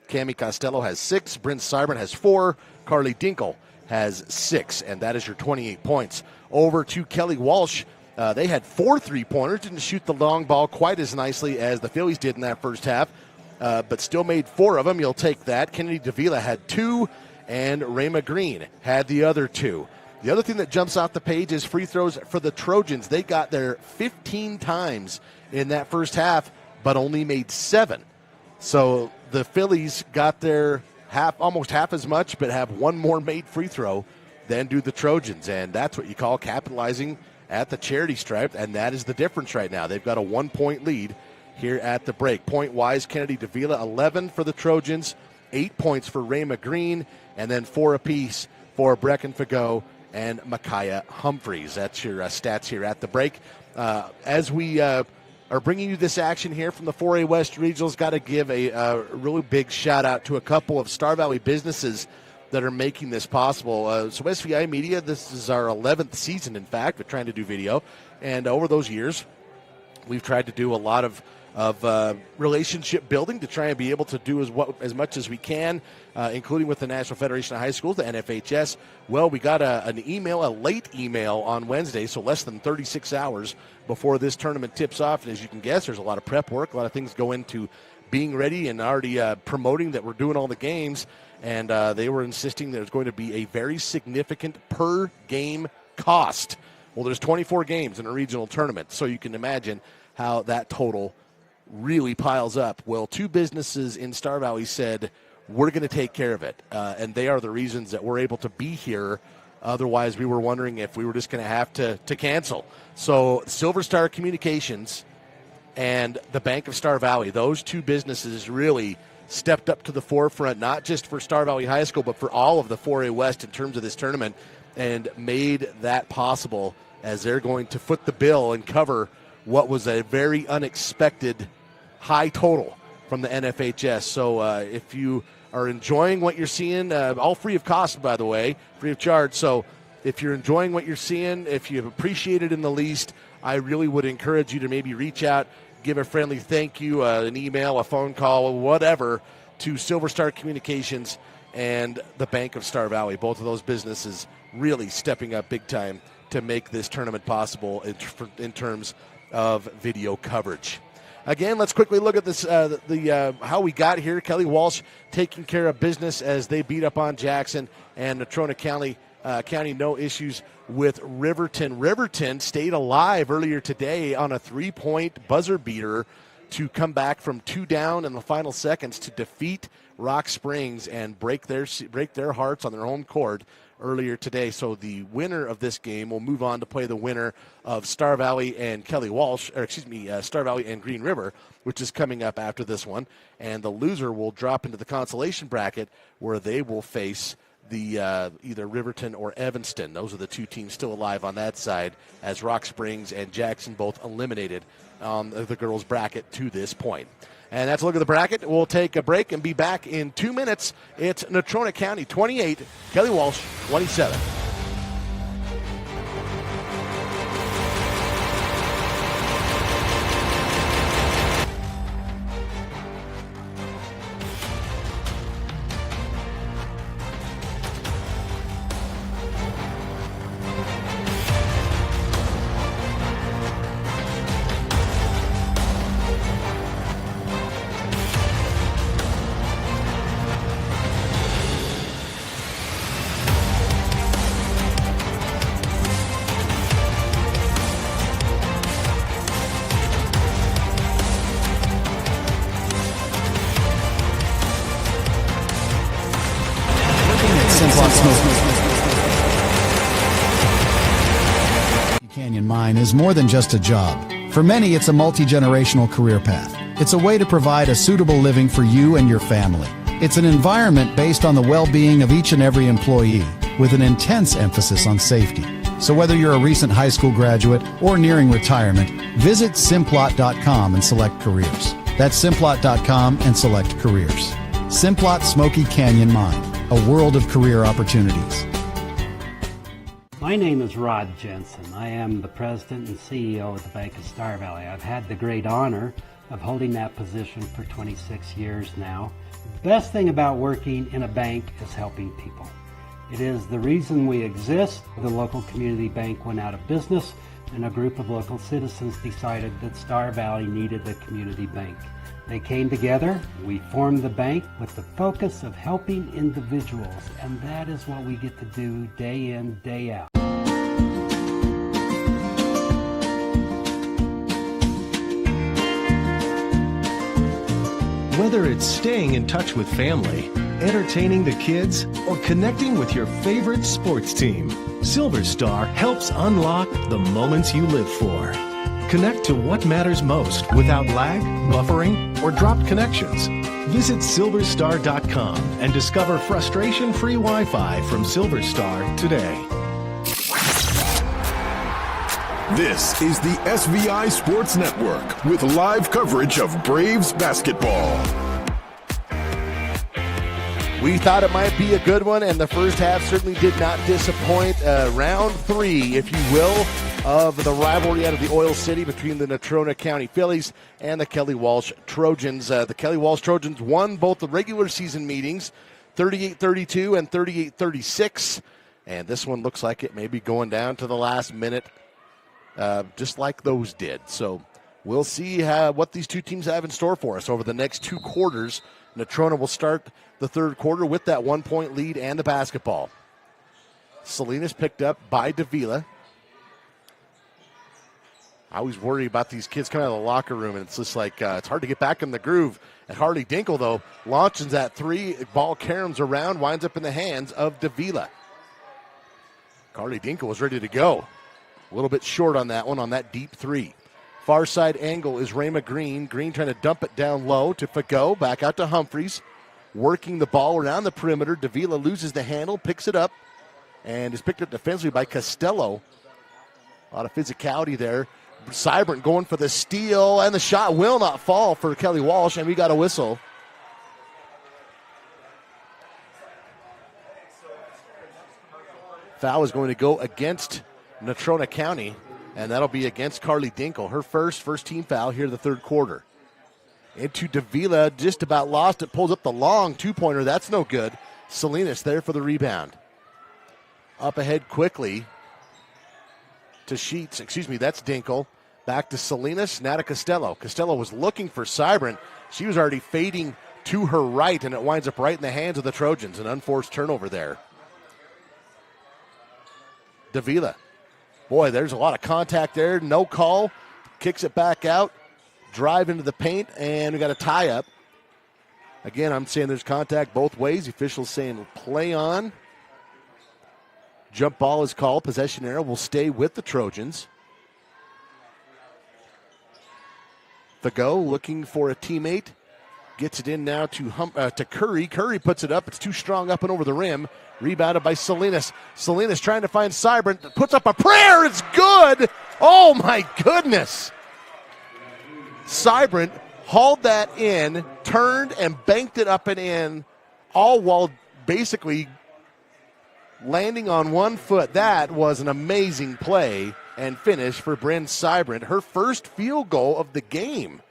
Cammie Costello has 6, Bryn Seibert has 4, Carly Dinkle has 6, and that is your 28 points. Over to Kelly Walsh. They had 4 3-pointers, didn't shoot the long ball quite as nicely as the Phillies did in that first half, but still made 4 of them. You'll take that. Kennedy Davila had 2, and Rayma Green had the other 2. The other thing that jumps off the page is free throws for the Trojans. They got there 15 times in that first half, but only made 7. So the Phillies got there almost half as much, but have 1 more made free throw than do the Trojans. And that's what you call capitalizing at the charity stripe, and that is the difference right now. They've got a 1-point lead here at the break. Point-wise, Kennedy Davila, 11 for the Trojans, 8 points for Rayma Green, and then 4 apiece for Brecken Fagot and Micaiah Humphreys. That's your stats here at the break. As we are bringing you this action here from the 4A West Regionals, got to give a really big shout-out to a couple of Star Valley businesses that are making this possible. So SVI Media, this is our 11th season, in fact, of trying to do video. And over those years, we've tried to do a lot of relationship building to try and be able to do as much as we can, including with the National Federation of High Schools, the NFHS. Well, we got a late email on Wednesday, so less than 36 hours before this tournament tips off. And as you can guess, there's a lot of prep work, a lot of things go into being ready and already promoting that we're doing all the games. And they were insisting there's going to be a very significant per-game cost. Well, there's 24 games in a regional tournament, so you can imagine how that total really piles up. Well, 2 businesses in Star Valley said, we're going to take care of it, and they are the reasons that we're able to be here. Otherwise, we were wondering if we were just going to have to cancel. So Silver Star Communications and the Bank of Star Valley, those 2 businesses really stepped up to the forefront, not just for Star Valley High School, but for all of the 4A West in terms of this tournament, and made that possible as they're going to foot the bill and cover what was a very unexpected high total from the NFHS. So if you are enjoying what you're seeing, all free of cost, by the way, free of charge. So if you're enjoying what you're seeing, if you appreciate it in the least, I really would encourage you to maybe reach out, give a friendly thank you, an email, a phone call, whatever, to Silver Star Communications and the Bank of Star Valley. Both of those businesses really stepping up big time to make this tournament possible in terms of video coverage. Again, let's quickly look at this, how we got here. Kelly Walsh taking care of business as they beat up on Jackson, and Natrona County, no issues with Riverton. Riverton stayed alive earlier today on a 3-point buzzer beater to come back from 2 down in the final seconds to defeat Rock Springs and break their hearts on their home court earlier today. So the winner of this game will move on to play the winner of Star Valley and Star Valley and Green River, which is coming up after this one. And the loser will drop into the consolation bracket where they will face the either Riverton or Evanston. Those are the two teams still alive on that side, as Rock Springs and Jackson both eliminated on the girls' bracket to this point. And that's a look at the bracket. We'll take a break and be back in 2 minutes. It's Natrona County 28, Kelly Walsh 27. Canyon Mine is more than just a job. For many, it's a multi-generational career path. It's a way to provide a suitable living for you and your family. It's an environment based on the well-being of each and every employee, with an intense emphasis on safety. So whether you're a recent high school graduate or nearing retirement, visit Simplot.com and select careers. That's Simplot.com and select careers. Simplot Smoky Canyon Mine, a world of career opportunities. My name is Rod Jensen. I am the president and CEO of the Bank of Star Valley. I've had the great honor of holding that position for 26 years now. The best thing about working in a bank is helping people. It is the reason we exist. The local community bank went out of business, and a group of local citizens decided that Star Valley needed a community bank. They came together, we formed the bank with the focus of helping individuals, and that is what we get to do day in, day out. Whether it's staying in touch with family, entertaining the kids, or connecting with your favorite sports team, Silver Star helps unlock the moments you live for. Connect to what matters most without lag, buffering, or dropped connections. Visit silverstar.com and discover frustration-free Wi-Fi from Silver Star today. This is the SVI Sports Network with live coverage of Braves basketball. We thought it might be a good one, and the first half certainly did not disappoint. Round 3, if you will, of the rivalry out of the Oil City between the Natrona County Phillies and the Kelly Walsh Trojans. The Kelly Walsh Trojans won both the regular season meetings, 38-32 and 38-36, and this one looks like it may be going down to the last minute, just like those did. So we'll see what these two teams have in store for us over the next 2 quarters. Natrona will start the third quarter with that 1-point lead and the basketball. Salinas picked up by Davila. I always worry about these kids coming out of the locker room, and it's just like it's hard to get back in the groove. And Harley Dinkle, though, launches that 3. Ball caroms around, winds up in the hands of Davila. Harley Dinkle was ready to go. A little bit short on that one, on that deep 3. Far side angle is Rayma Green. Green trying to dump it down low to Fagot. Back out to Humphreys. Working the ball around the perimeter. Davila loses the handle, picks it up, and is picked up defensively by Costello. A lot of physicality there. Seibert going for the steal, and the shot will not fall for Kelly Walsh, and we got a whistle. Foul is going to go against Natrona County, and that'll be against Carly Dinkle. Her first team foul here in the third quarter. Into Davila, just about lost it, pulls up the long 2-pointer. That's no good. Salinas there for the rebound. Up ahead quickly to Sheets. That's Dinkle. Back to Salinas, now to Costello. Costello was looking for Seibert. She was already fading to her right, and it winds up right in the hands of the Trojans. An unforced turnover there. Davila. Boy, there's a lot of contact there. No call. Kicks it back out. Drive into the paint, and we got a tie-up. Again, I'm saying there's contact both ways. The official's saying play on. Jump ball is called. Possession arrow will stay with the Trojans. Fagot looking for a teammate. Gets it in now to Curry. Curry puts it up. It's too strong up and over the rim. Rebounded by Salinas. Salinas trying to find Seibert. Puts up a prayer. It's good. Oh, my goodness. Seibert hauled that in, turned and banked it up and in, all while basically landing on one foot. That was an amazing play and finish for Bryn Seibert. Her first field goal of the game.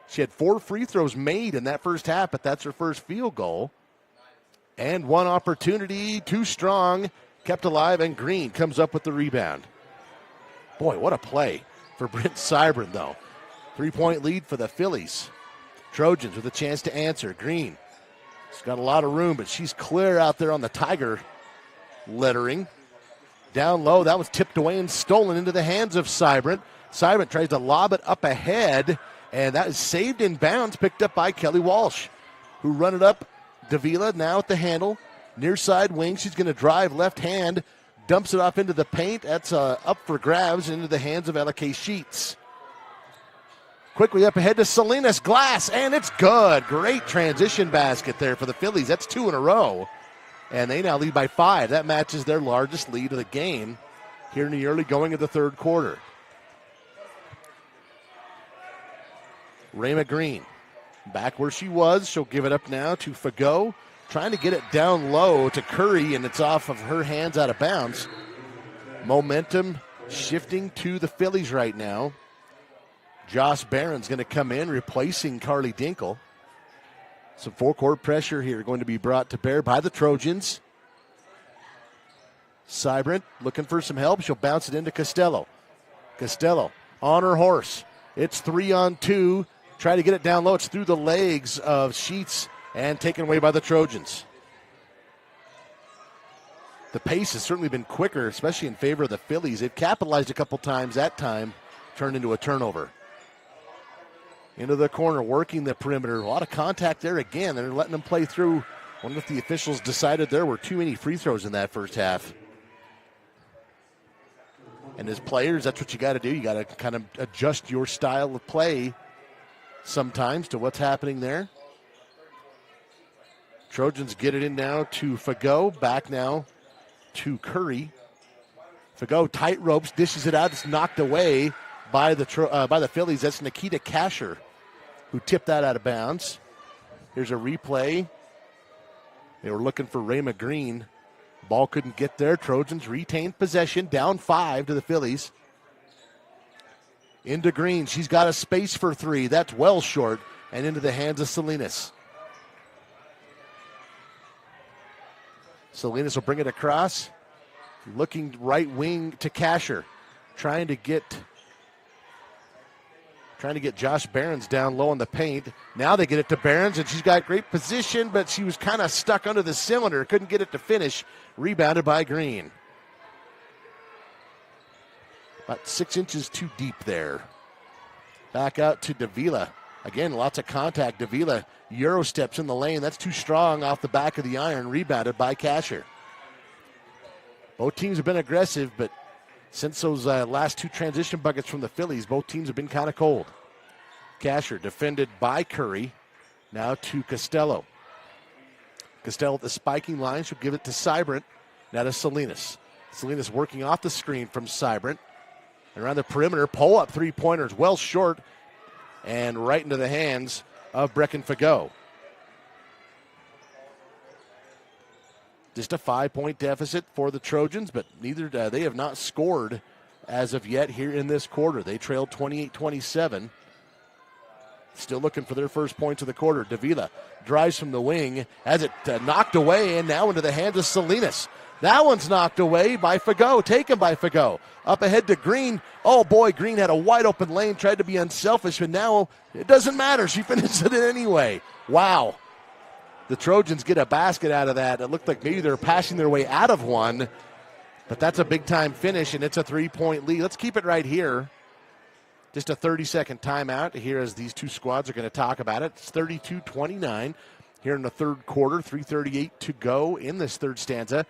She had 4 free throws made in that first half, but that's her first field goal. And one opportunity, too strong, kept alive, and Green comes up with the rebound. Boy, what a play for Bryn Seibert, though. 3-point lead for the Phillies. Trojans with a chance to answer. Green, she's got a lot of room, but she's clear out there on the Tiger lettering. Down low, that was tipped away and stolen into the hands of Seibert. Seibert tries to lob it up ahead, and that is saved in bounds, picked up by Kelly Walsh, who run it up. Davila now at the handle, near side wing. She's going to drive left hand, dumps it off into the paint. That's up for grabs into the hands of Elike Sheets. Quickly up ahead to Salinas, glass, and it's good. Great transition basket there for the Phillies. That's 2 in a row, and they now lead by 5. That matches their largest lead of the game here in the early going of the third quarter. Rayma Green, back where she was. She'll give it up now to Fagot. Trying to get it down low to Curry, and it's off of her hands out of bounds. Momentum shifting to the Phillies right now. Josh Barron's going to come in, replacing Carly Dinkle. Some four-court pressure here going to be brought to bear by the Trojans. Seibert looking for some help. She'll bounce it into Costello. Costello on her horse. It's 3-on-2. Try to get it down low. It's through the legs of Sheets and taken away by the Trojans. The pace has certainly been quicker, especially in favor of the Phillies. They've capitalized a couple times. That time turned into a turnover. Into the corner, working the perimeter. A lot of contact there again. They're letting them play through. I wonder if the officials decided there were too many free throws in that first half. And as players, that's what you got to do. You got to kind of adjust your style of play sometimes to what's happening there. Trojans get it in now to Fagot. Back now to Curry. Fagot tight ropes, dishes it out. It's knocked away by the Phillies. That's Nikita Kasher who tipped that out of bounds. Here's a replay. They were looking for Rayma Green. Ball couldn't get there. Trojans retained possession. Down 5 to the Phillies. Into Green. She's got a space for 3. That's well short. And into the hands of Salinas. Salinas will bring it across. Looking right wing to Kasher. Trying to get Josh Barron's down low in the paint. Now they get it to Barron's, and she's got great position, but she was kind of stuck under the cylinder. Couldn't get it to finish. Rebounded by Green. About 6 inches too deep there. Back out to Davila. Again, lots of contact. Davila Euro steps in the lane. That's too strong off the back of the iron. Rebounded by Kasher. Both teams have been aggressive, but since those last 2 transition buckets from the Phillies, both teams have been kind of cold. Kasher defended by Curry. Now to Costello. Costello at the spiking line. She'll give it to Seibert. Now to Salinas. Salinas working off the screen from Seibert. And around the perimeter, pull up 3-pointers. Well short and right into the hands of Brecken Fagot. Just a 5-point deficit for the Trojans, but they have not scored as of yet here in this quarter. They trailed 28-27. Still looking for their first points of the quarter. Davila drives from the wing, has it knocked away, and now into the hands of Salinas. That one's knocked away by Fagot, taken by Fagot. Up ahead to Green. Oh boy, Green had a wide open lane, tried to be unselfish, but now it doesn't matter. She finishes it anyway. Wow. The Trojans get a basket out of that. It looked like maybe they're passing their way out of one, but that's a big-time finish, and it's a 3-point lead. Let's keep it right here. Just a 30-second timeout here as these two squads are going to talk about it. It's 32-29 here in the third quarter, 3:38 to go in this third stanza.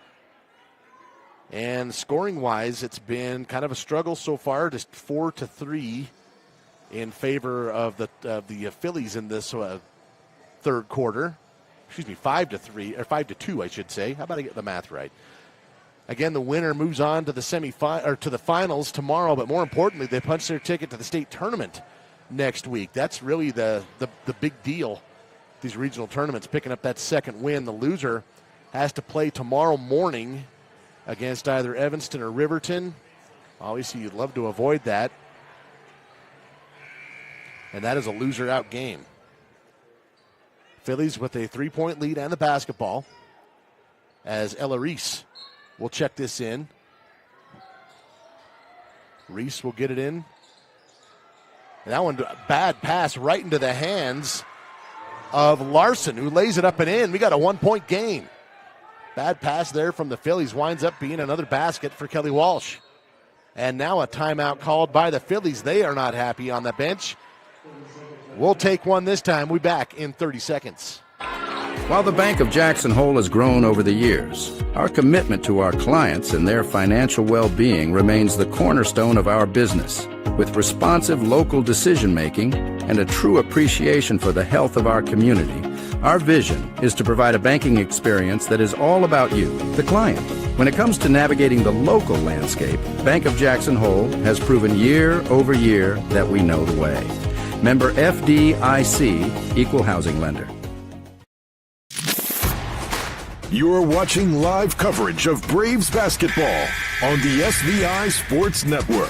And scoring-wise, it's been kind of a struggle so far, just 4-3 in favor of the Phillies in this third quarter. Excuse me, 5-3 or 5-2, I should say. How about I get the math right? Again, the winner moves on to the to the finals tomorrow, but more importantly, they punch their ticket to the state tournament next week. That's really the big deal. These regional tournaments, picking up that second win. The loser has to play tomorrow morning against either Evanston or Riverton. Obviously, you'd love to avoid that. And that is a loser-out game. Phillies with a 3-point lead and the basketball as Ella Reese will check this in. Reese will get it in. And that one, bad pass right into the hands of Larson, who lays it up and in. We got a 1-point game. Bad pass there from the Phillies winds up being another basket for Kelly Walsh. And now a timeout called by the Phillies. They are not happy on the bench. We'll take one this time. We'll be back in 30 seconds. While the Bank of Jackson Hole has grown over the years, our commitment to our clients and their financial well-being remains the cornerstone of our business. With responsive local decision-making and a true appreciation for the health of our community, our vision is to provide a banking experience that is all about you, the client. When it comes to navigating the local landscape, Bank of Jackson Hole has proven year over year that we know the way. Member FDIC, Equal Housing Lender. You're watching live coverage of Braves basketball on the SVI Sports Network.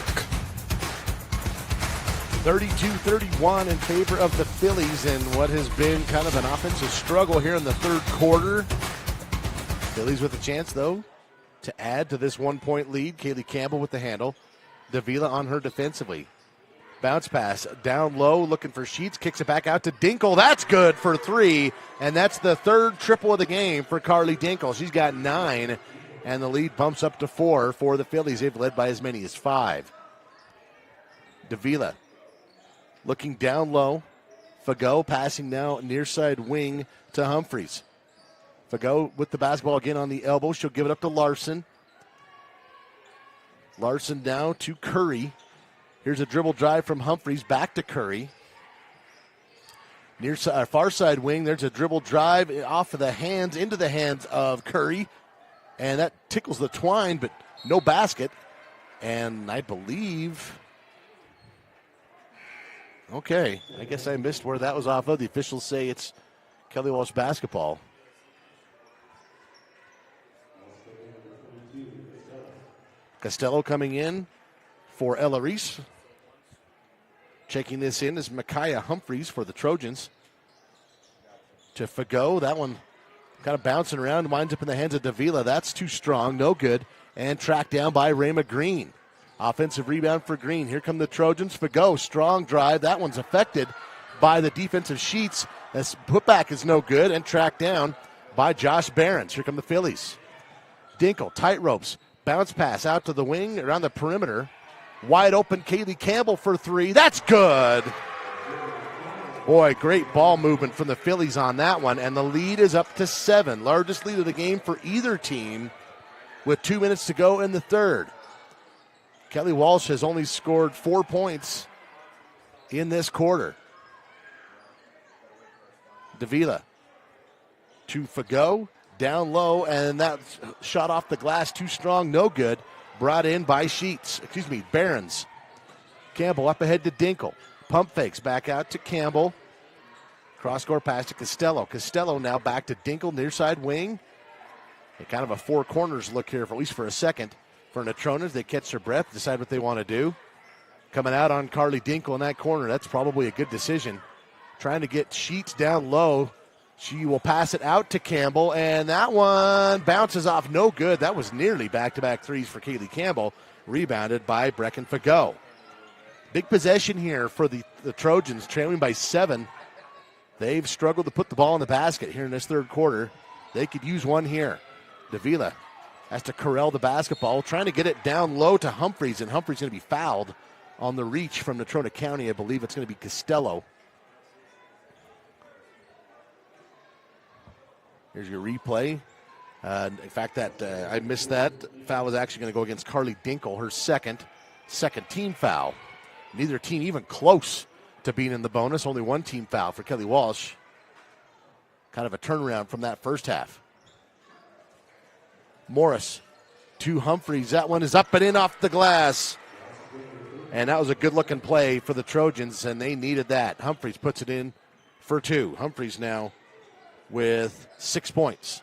32-31 in favor of the Phillies in what has been kind of an offensive struggle here in the third quarter. Phillies with a chance, though, to add to this 1-point lead. Kaylee Campbell with the handle. Davila on her defensively. Bounce pass down low, looking for Sheets, kicks it back out to Dinkle. That's good for 3, and that's the third triple of the game for Carly Dinkle. She's got 9, and the lead bumps up to 4 for the Phillies. They've led by as many as 5. Davila looking down low. Fago passing now near side wing to Humphreys. Fago with the basketball again on the elbow. She'll give it up to Larson. Larson now to Curry. Here's a dribble drive from Humphreys back to Curry. Near far side wing, there's a dribble drive off of the hands, into the hands of Curry. And that tickles the twine, but no basket. And I believe, okay, I guess I missed where that was off of. The officials say it's Kelly Walsh basketball. Costello coming in for Ella Reese. Checking this in is Micaiah Humphreys for the Trojans. To Fago, that one kind of bouncing around, winds up in the hands of Davila. That's too strong, no good. And tracked down by Rayma Green. Offensive rebound for Green. Here come the Trojans. Fago, strong drive. That one's affected by the defensive Sheets. This putback is no good and tracked down by Josh Behrens. Here come the Phillies. Dinkle, tight ropes. Bounce pass out to the wing, around the perimeter. Wide open, Kaylee Campbell for 3. That's good. Boy, great ball movement from the Phillies on that one. And the lead is up to 7. Largest lead of the game for either team with 2 minutes to go in the third. Kelly Walsh has only scored 4 points in this quarter. Davila to Fago, down low, and that shot off the glass too strong, no good. Brought in by Behrens. Campbell up ahead to Dinkle. Pump fakes back out to Campbell. Cross-court pass to Costello. Costello now back to Dinkle, near side wing. Kind of a four corners look here, for at least for a second, for Natrona as they catch their breath, decide what they want to do. Coming out on Carly Dinkle in that corner, that's probably a good decision. Trying to get Sheets down low. She will pass it out to Campbell, and that one bounces off, no good. That was nearly back-to-back threes for Kaylee Campbell, rebounded by Brecken Fago. Big possession here for the Trojans, trailing by 7. They've struggled to put the ball in the basket here in this third quarter. They could use one here. Davila has to corral the basketball, trying to get it down low to Humphreys, and Humphreys going to be fouled on the reach from Natrona County. I believe it's going to be Costello. Here's your replay. In fact, I missed that. Foul was actually going to go against Carly Dinkle, her second team foul. Neither team even close to being in the bonus. Only one team foul for Kelly Walsh. Kind of a turnaround from that first half. Morris to Humphreys. That one is up and in off the glass. And that was a good-looking play for the Trojans, and they needed that. Humphreys puts it in for 2. Humphreys now with 6 points.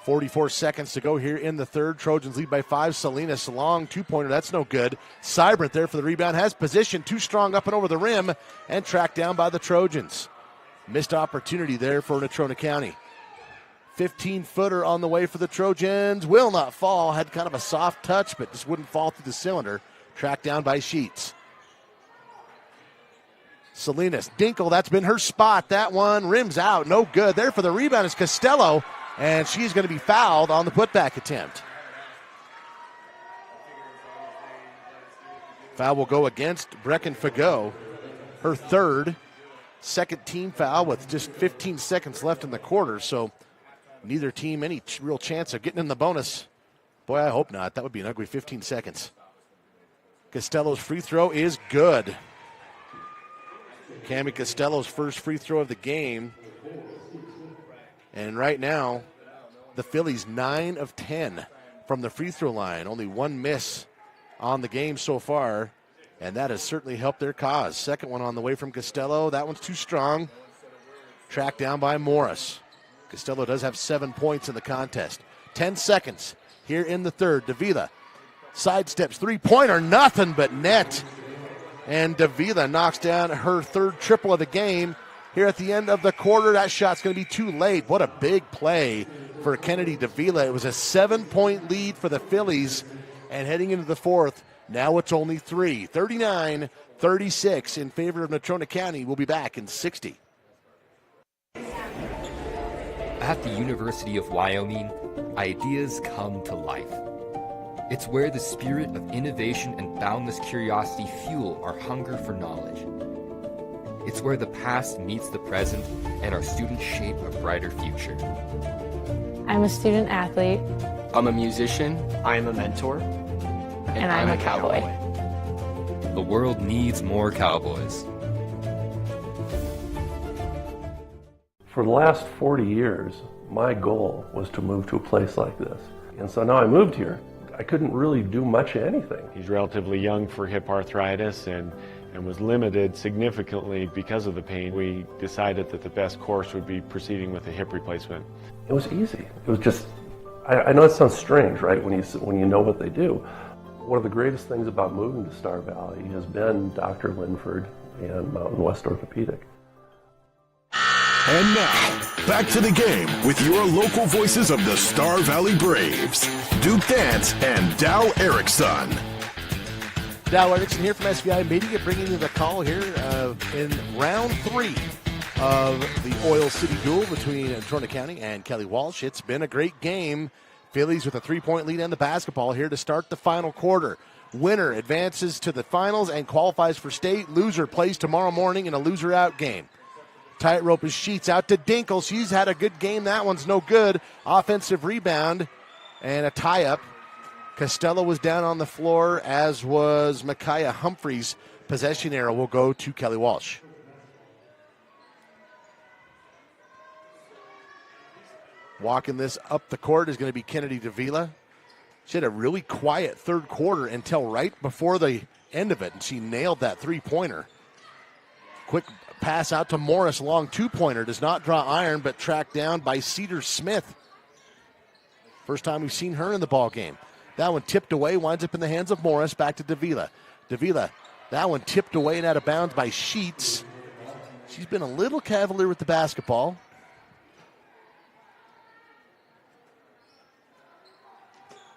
44 seconds to go here in the third. Trojans lead by 5. Salinas, long two-pointer. That's no good. Seibert there for the rebound. Has position. Too strong up and over the rim and tracked down by the Trojans. Missed opportunity there for Natrona County. 15-footer on the way for the Trojans. Will not fall. Had kind of a soft touch, but just wouldn't fall through the cylinder. Tracked down by Sheets. Salinas, Dinkle, that's been her spot. That one rims out. No good. There for the rebound is Costello, and she's going to be fouled on the putback attempt. Foul will go against Brecken Fagot. Her third. Second team foul with just 15 seconds left in the quarter, so neither team any real chance of getting in the bonus. Boy, I hope not. That would be an ugly 15 seconds. Costello's free throw is good. Cami Costello's first free throw of the game. And right now, the Phillies 9 of 10 from the free throw line. Only one miss on the game so far, and that has certainly helped their cause. Second one on the way from Costello. That one's too strong. Tracked down by Morris. Costello does have 7 points in the contest. 10 seconds here in the third. Davila sidesteps, three-pointer, nothing but net. And Davila knocks down her third triple of the game. Here at the end of the quarter, that shot's going to be too late. What a big play for Kennedy Davila. It was a 7-point lead for the Phillies. And heading into the fourth, now it's only 3. 39-36 in favor of Natrona County. We'll be back in 60. At the University of Wyoming, ideas come to life. It's where the spirit of innovation and boundless curiosity fuel our hunger for knowledge. It's where the past meets the present and our students shape a brighter future. I'm a student athlete. I'm a musician. I'm a mentor. And I'm a cowboy. The world needs more cowboys. For the last 40 years, my goal was to move to a place like this. And so now I moved here. I couldn't really do much of anything. He's relatively young for hip arthritis and was limited significantly because of the pain. We decided that the best course would be proceeding with a hip replacement. It was easy. It was just, I know it sounds strange, right, when you know what they do. One of the greatest things about moving to Star Valley has been Dr. Linford and Mountain West Orthopedic. And now, back to the game with your local voices of the Star Valley Braves, Duke Dance and Dow Erickson. Dow Erickson here from SVI Media, bringing you the call here in round 3 of the Oil City duel between Natrona County and Kelly Walsh. It's been a great game. Phillies with a 3-point lead on the basketball here to start the final quarter. Winner advances to the finals and qualifies for state. Loser plays tomorrow morning in a loser-out game. Tightrope is Sheets out to Dinkle. She's had a good game. That one's no good. Offensive rebound and a tie-up. Costello was down on the floor, as was Micaiah Humphreys. Possession arrow will go to Kelly Walsh. Walking this up the court is going to be Kennedy Davila. She had a really quiet third quarter until right before the end of it, and she nailed that three-pointer. Quick pass out to Morris, long two-pointer. Does not draw iron, but tracked down by Cedar Smith. First time we've seen her in the ball game. That one tipped away, winds up in the hands of Morris. Back to Davila. Davila, that one tipped away and out of bounds by Sheets. She's been a little cavalier with the basketball.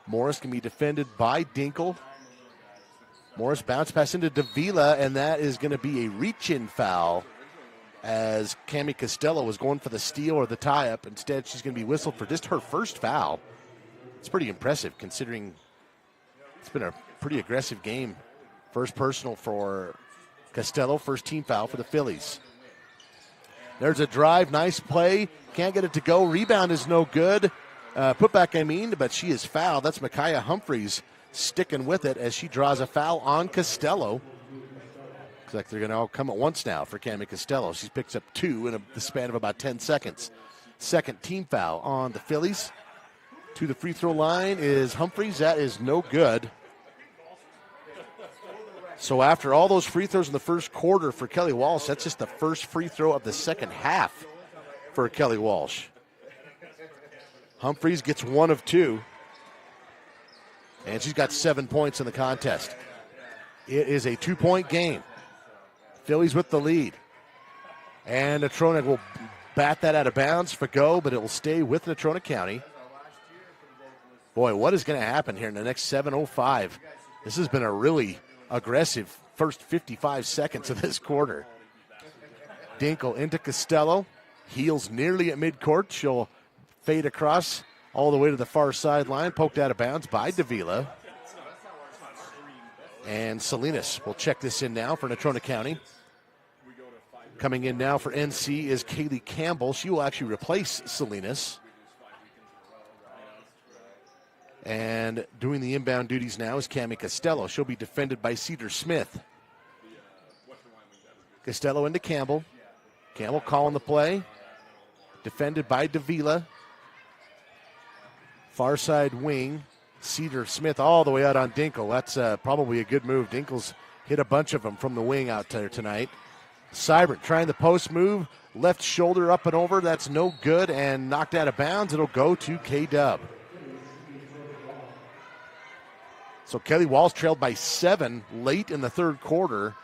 Morris can be defended by Dinkle. Morris bounce pass into Davila, and that is going to be a reach-in foul as Cami Costello was going for the steal or the tie-up. Instead, she's going to be whistled for just her first foul. It's pretty impressive considering it's been a pretty aggressive game. First personal for Costello, first team foul for the Phillies. There's a drive, nice play. Can't get it to go. Rebound is no good. Putback, but she is fouled. That's Micaiah Humphreys sticking with it as she draws a foul on Costello. Looks like they're going to all come at once now for Cami Costello. She picks up 2 in the span of about 10 seconds. Second team foul on the Phillies. To the free throw line is Humphreys. That is no good. So after all those free throws in the first quarter for Kelly Walsh, that's just the first free throw of the second half for Kelly Walsh. Humphreys gets 1 of 2. And she's got 7 points in the contest. It is a 2-point game. Phillies with the lead. And Natrona will bat that out of bounds for go, but it will stay with Natrona County. Boy, what is going to happen here in the next 7:05? This has been a really aggressive first 55 seconds of this quarter. Dinkle into Costello. Heels nearly at midcourt. She'll fade across all the way to the far sideline. Poked out of bounds by Davila. And Salinas will check this in now for Natrona County. Coming in now for NC is Kaylee Campbell. She will actually replace Salinas. And doing the inbound duties now is Cami Costello. She'll be defended by Cedar Smith. Costello into Campbell. Campbell calling the play. Defended by Davila. Far side wing. Cedar Smith all the way out on Dinkle. That's probably a good move. Dinkle's hit a bunch of them from the wing out there tonight. Seibert trying the post move. Left shoulder up and over. That's no good and knocked out of bounds. It'll go to K-Dub. So Kelly Walsh trailed by 7 late in the third quarter.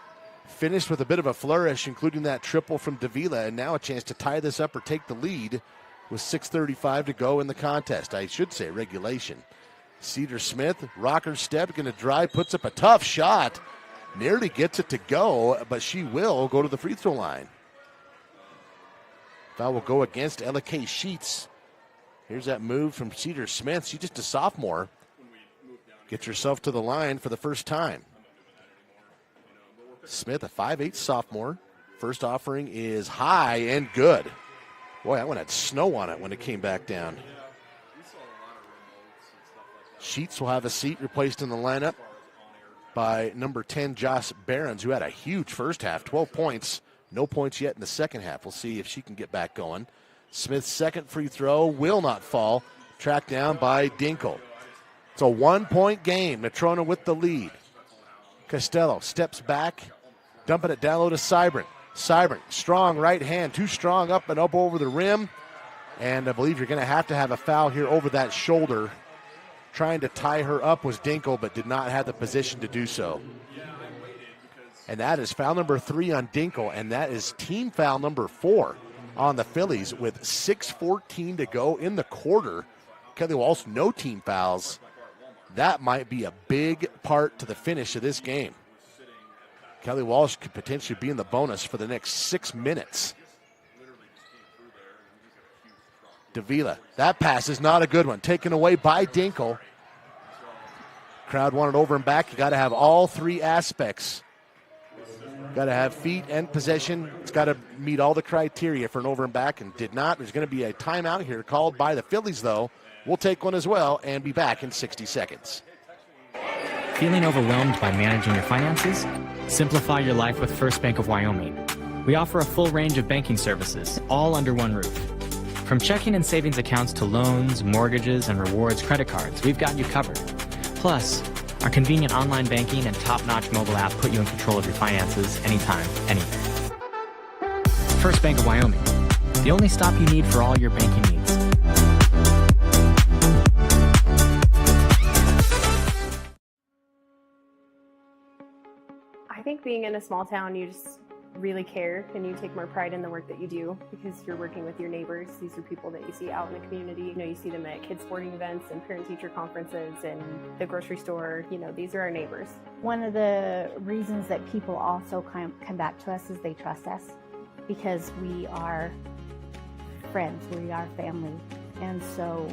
Finished with a bit of a flourish, including that triple from Davila, and now a chance to tie this up or take the lead with 6:35 to go in the contest. I should say regulation. Cedar Smith, rocker step, going to drive, puts up a tough shot. Nearly gets it to go, but she will go to the free throw line. Foul will go against Ella K. Sheets. Here's that move from Cedar Smith. She's just a sophomore. Gets herself to the line for the first time. Smith, a 5'8" sophomore. First offering is high and good. Boy, that one had snow on it when it came back down. Sheets will have a seat replaced in the lineup by number 10, Joss Behrens, who had a huge first half, 12 points. No points yet in the second half. We'll see if she can get back going. Smith's second free throw will not fall. Tracked down by Dinkle. It's a 1-point game. Natrona with the lead. Costello steps back, dumping it down low to Seibert. Seibert, strong right hand, too strong up and up over the rim. And I believe you're going to have a foul here over that shoulder. Trying to tie her up was Dinkle, but did not have the position to do so. And that is foul number 3 on Dinkle, and that is team foul number 4 on the Phillies with 6:14 to go in the quarter. Kelly Walsh, no team fouls. That might be a big part to the finish of this game. Kelly Walsh could potentially be in the bonus for the next 6 minutes. Davila, that pass is not a good one. Taken away by Dinkle. Crowd wanted over and back. You got to have all 3 aspects. Got to have feet and possession. It's got to meet all the criteria for an over and back, and did not. There's going to be a timeout here called by the Phillies, though. We'll take one as well and be back in 60 seconds. Feeling overwhelmed by managing your finances? Simplify your life with First Bank of Wyoming. We offer a full range of banking services, all under one roof. From checking and savings accounts to loans, mortgages, and rewards credit cards, we've got you covered. Plus, our convenient online banking and top-notch mobile app put you in control of your finances anytime, anywhere. First Bank of Wyoming, the only stop you need for all your banking needs. I think being in a small town, you just really care and you take more pride in the work that you do because you're working with your neighbors. These are people that you see out in the community. You know, you see them at kids sporting events and parent-teacher conferences and the grocery store. You know, these are our neighbors. One of the reasons that people also come back to us is they trust us because we are friends, we are family. And so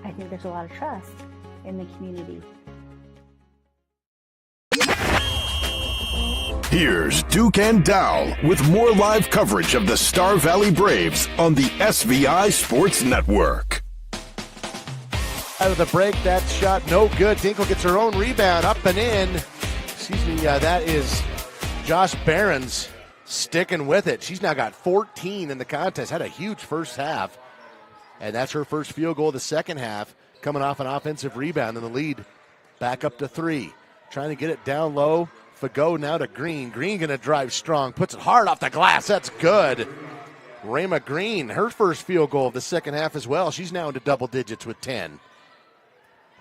I think there's a lot of trust in the community. Here's Duke and Dowell with more live coverage of the Star Valley Braves on the SVI Sports Network. Out of the break, that shot no good. Dinkle gets her own rebound, up and in. That is Josh Barron's sticking with it. She's now got 14 in the contest. Had a huge first half. And that's her first field goal of the second half, coming off an offensive rebound, and the lead back up to 3. Trying to get it down low. Fago now to Green. Green going to drive strong. Puts it hard off the glass. That's good. Rayma Green, her first field goal of the second half as well. She's now into double digits with 10.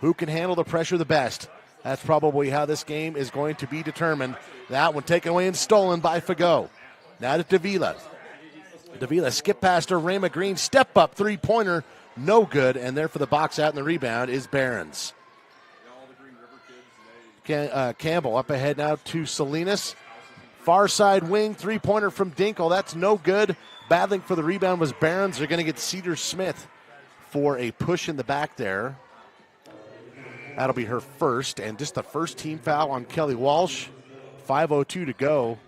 Who can handle the pressure the best? That's probably how this game is going to be determined. That one taken away and stolen by Fago. Now to Davila. Davila skip past her. Rayma Green step up three-pointer. No good. And there for the box out and the rebound is Barons. Campbell up ahead now to Salinas. Far side wing, three-pointer from Dinkle. That's no good. Battling for the rebound was Barons. They're going to get Cedar Smith for a push in the back there. That'll be her first, and just the first team foul on Kelly Walsh. 5:02 to go.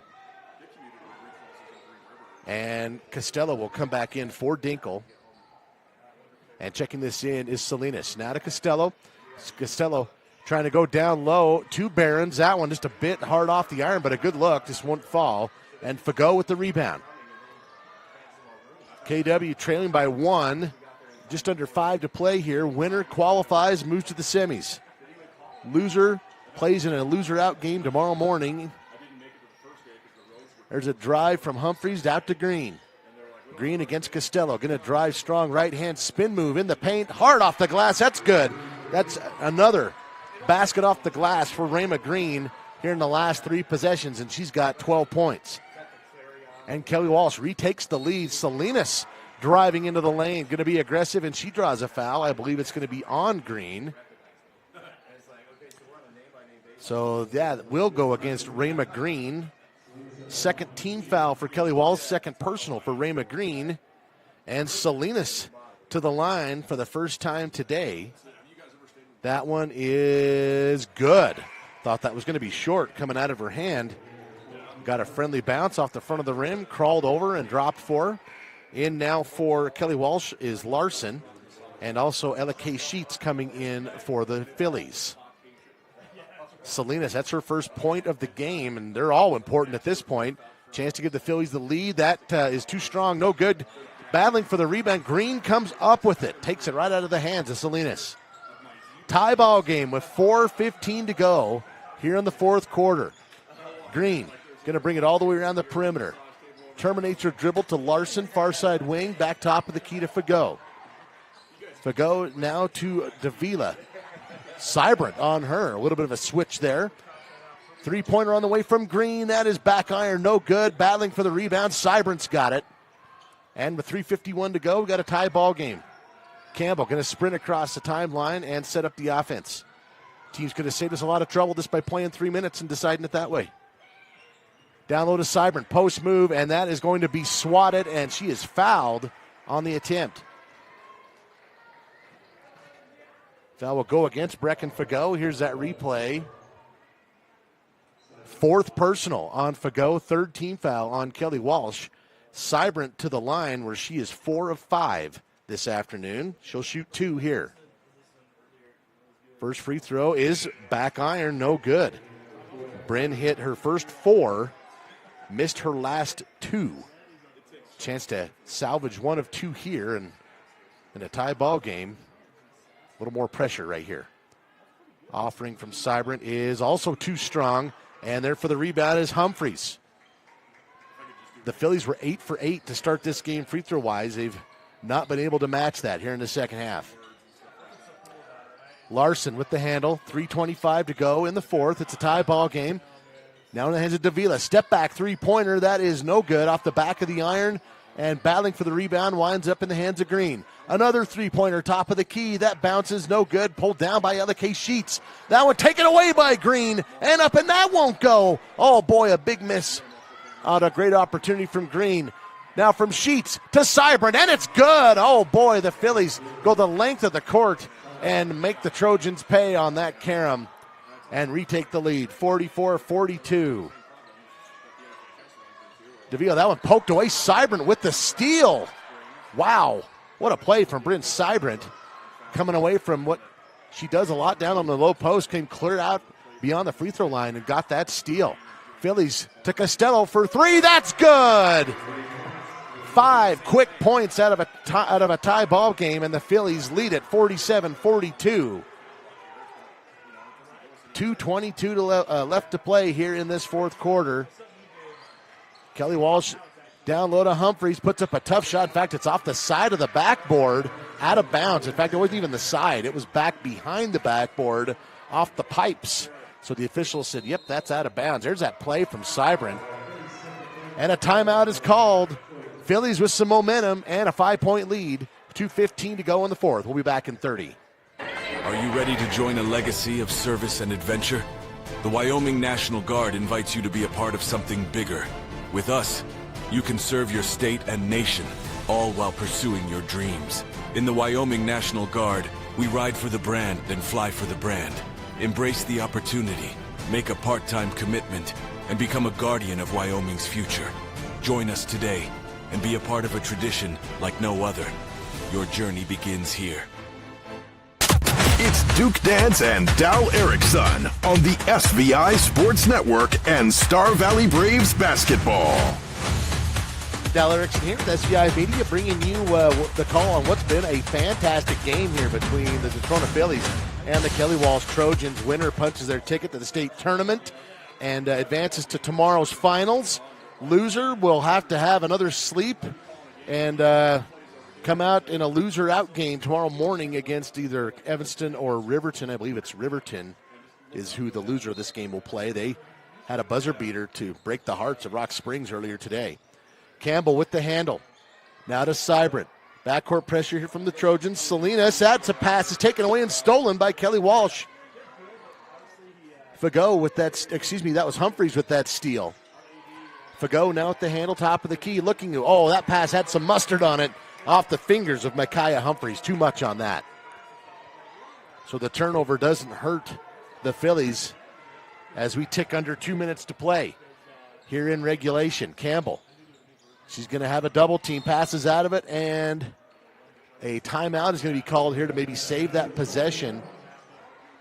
And Costello will come back in for Dinkle. And checking this in is Salinas. Now to Costello. Costello trying to go down low to Barons. That one just a bit hard off the iron, but a good look. Just won't fall. And Fago with the rebound. KW trailing by 1. Just under 5 to play here. Winner qualifies, moves to the semis. Loser plays in a loser-out game tomorrow morning. There's a drive from Humphreys out to Green. Green against Costello. Going to drive strong right-hand spin move in the paint. Hard off the glass. That's good. That's another basket off the glass for Rayma Green here in the last 3 possessions, and she's got 12 points. And Kelly Walsh retakes the lead. Salinas driving into the lane. Going to be aggressive, and she draws a foul. I believe it's going to be on Green. So, that will go against Rayma Green. Second team foul for Kelly Walsh. Second personal for Rayma Green. And Salinas to the line for the first time today. That one is good. Thought that was going to be short coming out of her hand. Got a friendly bounce off the front of the rim. Crawled over and dropped for her. In now for Kelly Walsh is Larson. And also Ella K. Sheets coming in for the Phillies. Salinas, that's her first point of the game, and they're all important at this point. Chance to give the Phillies the lead. That is too strong, no good. Battling for the rebound. Green comes up with it. Takes it right out of the hands of Salinas. Tie ball game with 4:15 to go here in the fourth quarter. Green going to bring it all the way around the perimeter. Terminates her dribble to Larson, far side wing, back top of the key to Fago. Fago now to Davila. Cybrant on her. A little bit of a switch there. Three-pointer on the way from Green. That is back iron. No good. Battling for the rebound. Cybrant's got it. And with 3:51 to go, we've got a tie ball game. Campbell going to sprint across the timeline and set up the offense. Team's going to save us a lot of trouble just by playing 3 minutes and deciding it that way. Down low to Cybrant. Post move, and that is going to be swatted, and she is fouled on the attempt. Foul will go against Brecken Fago. Here's that replay. Fourth personal on Fago. Third team foul on Kelly Walsh. Cybrant to the line where she is 4 of 5 this afternoon. She'll shoot 2 here. First free throw is back iron. No good. Bryn hit her first 4. Missed her last 2. Chance to salvage 1 of 2 here and in a tie ball game. A little more pressure right here. Offering from Cybrant is also too strong. And there for the rebound is Humphreys. The Phillies were 8 for 8 to start this game free throw wise. They've not been able to match that here in the second half. Larson with the handle. 3:25 to go in the fourth. It's a tie ball game. Now in the hands of Davila. Step back three-pointer. That is no good. Off the back of the iron. And battling for the rebound winds up in the hands of Green. Another three-pointer, top of the key. That bounces, no good. Pulled down by Ella K. Sheets. That one taken away by Green. And up, and that won't go. Oh, boy, a big miss on a great opportunity from Green. Now from Sheets to Cybrant, and it's good. Oh, boy, the Phillies go the length of the court and make the Trojans pay on that carom and retake the lead, 44-42. Davila, that one poked away. Cybrant with the steal. Wow, what a play from Bryn Cybrant. Coming away from what she does a lot down on the low post, came clear out beyond the free throw line and got that steal. Phillies to Costello for three. That's good. 5 quick points out of a tie ball game, and the Phillies lead it 47-42. 2:22 left to play here in this fourth quarter. Kelly Walsh down low to Humphreys, puts up a tough shot. In fact, it's off the side of the backboard, out of bounds. In fact, it wasn't even the side. It was back behind the backboard, off the pipes. So the official said, yep, that's out of bounds. There's that play from Cybran. And a timeout is called. Phillies with some momentum and a 5-point lead. 2:15 to go in the fourth. We'll be back in 30. Are you ready to join a legacy of service and adventure? The Wyoming National Guard invites you to be a part of something bigger. With us, you can serve your state and nation, all while pursuing your dreams. In the Wyoming National Guard, we ride for the brand and fly for the brand. Embrace the opportunity, make a part-time commitment, and become a guardian of Wyoming's future. Join us today and be a part of a tradition like no other. Your journey begins here. It's Duke Dance and Dal Erickson on the SVI Sports Network and Star Valley Braves basketball. Dal Erickson here with SVI Media, bringing you the call on what's been a fantastic game here between the Natrona Phillies and the Kelly Walsh Trojans. Winner punches their ticket to the state tournament and advances to tomorrow's finals. Loser will have to have another sleep and come out in a loser-out game tomorrow morning against either Evanston or Riverton. I believe it's Riverton is who the loser of this game will play. They had a buzzer beater to break the hearts of Rock Springs earlier today. Campbell with the handle. Now to Cybran. Backcourt pressure here from the Trojans. Salinas, that's a pass. Is taken away and stolen by Kelly Walsh. Fago with that, that was Humphreys with that steal. Fago now at the handle, top of the key, looking. Oh, that pass had some mustard on it. Off the fingers of Micaiah Humphreys. Too much on that. So the turnover doesn't hurt the Phillies as we tick under 2 minutes to play here in regulation. Campbell. She's going to have a double team. Passes out of it, and a timeout is going to be called here to maybe save that possession.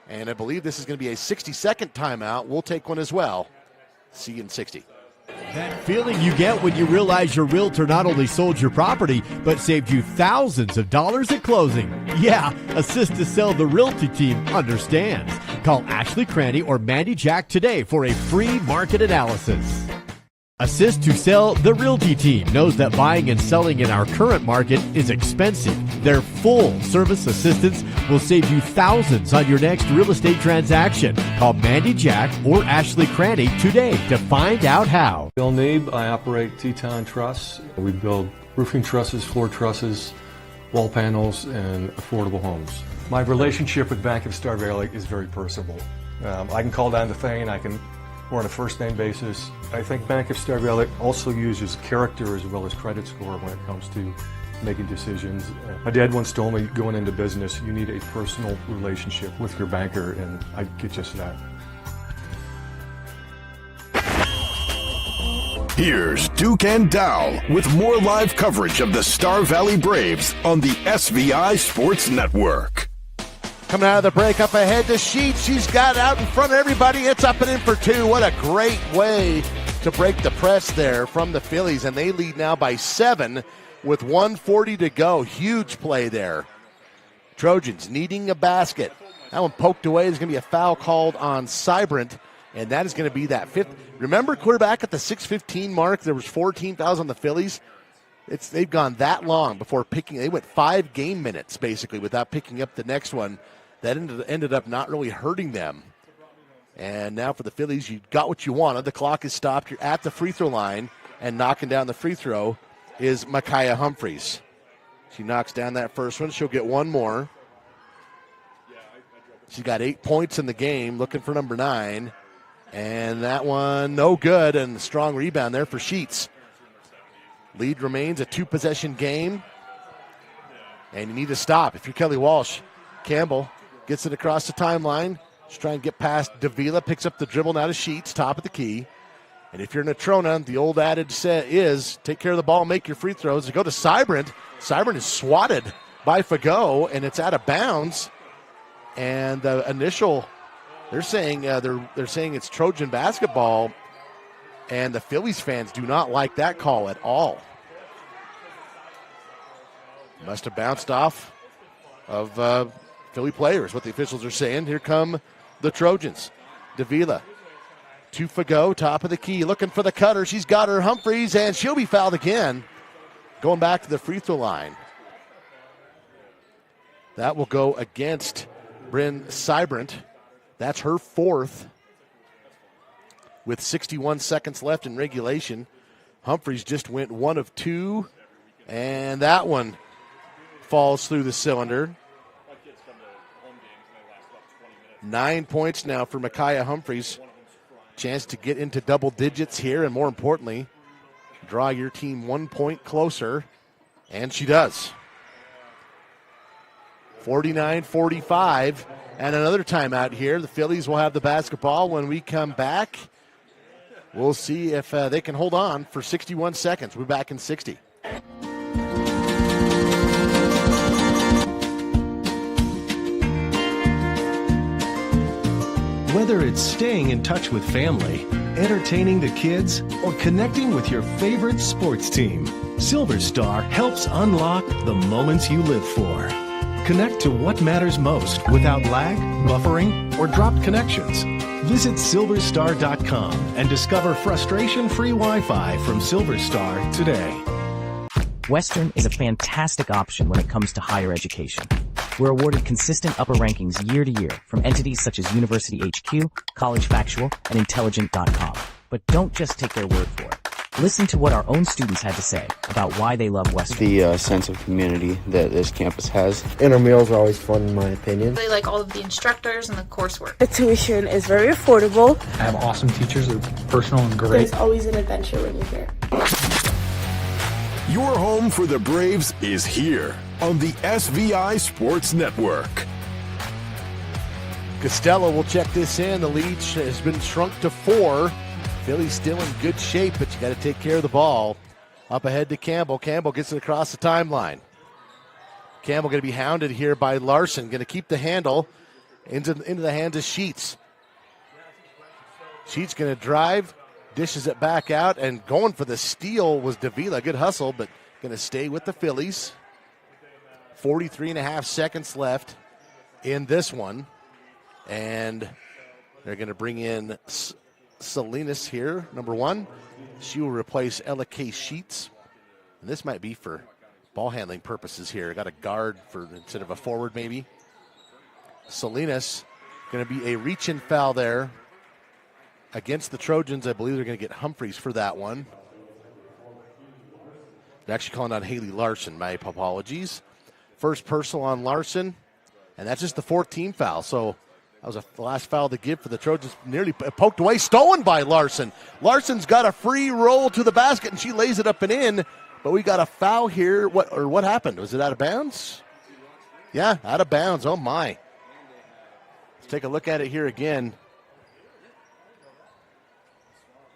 And I believe this is going to be a 60-second timeout. We'll take one as well. See you in 60. That feeling you get when you realize your realtor not only sold your property, but saved you thousands of dollars at closing. Yeah, Assist to Sell the Realty team understands. Call Ashley Cranny or Mandy Jack today for a free market analysis. Assist to Sell the Realty team knows that buying and selling in our current market is expensive. Their full service assistance will save you thousands on your next real estate transaction. Call Mandy Jack or Ashley Cranny today to find out how. Bill Neeb, I operate Teton Truss. We build roofing trusses, floor trusses, wall panels, and affordable homes. My relationship with Bank of Star Valley is very personable. I can call down to Thane. We're on a first-name basis. I think Bank of Star Valley also uses character as well as credit score when it comes to making decisions. My dad once told me, going into business, you need a personal relationship with your banker, and I get just that. Here's Duke and Dow with more live coverage of the Star Valley Braves on the SVI Sports Network. Coming out of the break, up ahead to Sheets. She's got it out in front of everybody. It's up and in for two. What a great way to break the press there from the Phillies. And they lead now by 7 with 1:40 to go. Huge play there. Trojans needing a basket. That one poked away. There's going to be a foul called on Cybran, and that is going to be that fifth. Remember, quarterback at the 6:15 mark, there was 14 fouls on the Phillies. They've gone that long before picking. They went 5 game minutes, basically, without picking up the next one. That ended up not really hurting them. And now for the Phillies, you got what you wanted. The clock is stopped. You're at the free throw line, and knocking down the free throw is Micaiah Humphreys. She knocks down that first one. She'll get one more. She's got 8 points in the game, looking for number 9. And that one, no good, and a strong rebound there for Sheets. Lead remains a 2-possession game. And you need to stop. If you're Kelly Walsh, Campbell gets it across the timeline. Just trying to get past Davila, picks up the dribble now to Sheets, top of the key. And if you're Natrona, the old adage is take care of the ball, make your free throws. They go to Cybran. Cybran is swatted by Fago, and it's out of bounds. And the initial, they're saying it's Trojan basketball. And the Phillies fans do not like that call at all. Must have bounced off of Philly players, what the officials are saying. Here come the Trojans. Davila to Fago, top of the key, looking for the cutter. She's got her Humphreys, and she'll be fouled again. Going back to the free throw line. That will go against Bryn Seibrandt. That's her fourth. With 61 seconds left in regulation, Humphreys just went 1 of 2, and that one falls through the cylinder. 9 points now for Micaiah Humphreys. Chance to get into double digits here, and more importantly, draw your team 1 point closer, and she does. 49-45, and another timeout here. The Phillies will have the basketball when we come back. We'll see if they can hold on for 61 seconds. We're back in 60. Whether it's staying in touch with family, entertaining the kids, or connecting with your favorite sports team, Silver Star helps unlock the moments you live for. Connect to what matters most without lag, buffering, or dropped connections. Visit silverstar.com and discover frustration-free Wi-Fi from Silver Star today. Western is a fantastic option when it comes to higher education. We're awarded consistent upper rankings year to year from entities such as University HQ, College Factual, and Intelligent.com. But don't just take their word for it. Listen to what our own students had to say about why they love Western. The sense of community that this campus has. Inter meals are always fun, in my opinion. They like all of the instructors and the coursework. The tuition is very affordable. I have awesome teachers that are personal and great. There's always an adventure when you're here. Your home for the Braves is here on the SVI Sports Network. Costello will check this in. The lead has been shrunk to 4. Philly's still in good shape, but you got to take care of the ball. Up ahead to Campbell. Campbell gets it across the timeline. Campbell going to be hounded here by Larson. Going to keep the handle into the hands of Sheets. Sheets going to drive, dishes it back out, and going for the steal was Davila. Good hustle, but going to stay with the Phillies. 43.5 seconds left in this one. And they're going to bring in Salinas here, number 1. She will replace Ella K. Sheets. And this might be for ball handling purposes here. Got a guard for instead of a forward maybe. Salinas going to be a reach-in foul there against the Trojans. I believe they're going to get Humphreys for that one. They're actually calling on Haley Larson. My apologies. First personal on Larson, and that's just the 4th team foul. So that was the last foul to give for the Trojans. Nearly poked away, stolen by Larson. Larson's got a free roll to the basket, and she lays it up and in. But we got a foul here. What happened? Was it out of bounds? Yeah, out of bounds. Oh, my. Let's take a look at it here again.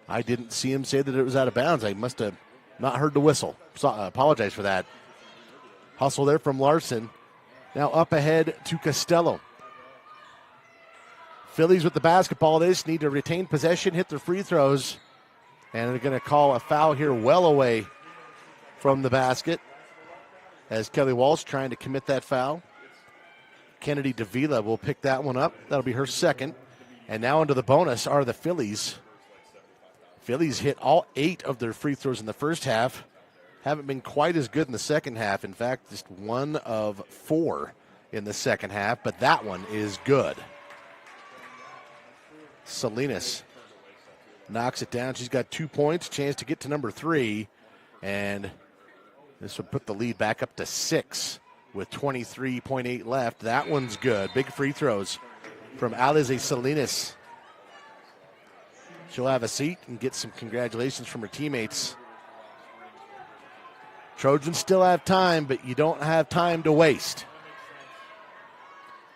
I didn't see him say that it was out of bounds. I must have not heard the whistle. So, apologize for that. Hustle there from Larson. Now up ahead to Costello. Phillies with the basketball. They just need to retain possession, hit their free throws. And they're going to call a foul here well away from the basket as Kelly Walsh trying to commit that foul. Kennedy Davila will pick that one up. That'll be her second. And now into the bonus are the Phillies. Phillies hit all 8 of their free throws in the first half. Haven't been quite as good in the second half. In fact, just 1 of 4 in the second half, but that one is good. Salinas knocks it down. She's got 2 points, chance to get to number 3, and this would put the lead back up to 6 with 23.8 left. That one's good. Big free throws from Alize Salinas. She'll have a seat and get some congratulations from her teammates. Trojans still have time, but you don't have time to waste.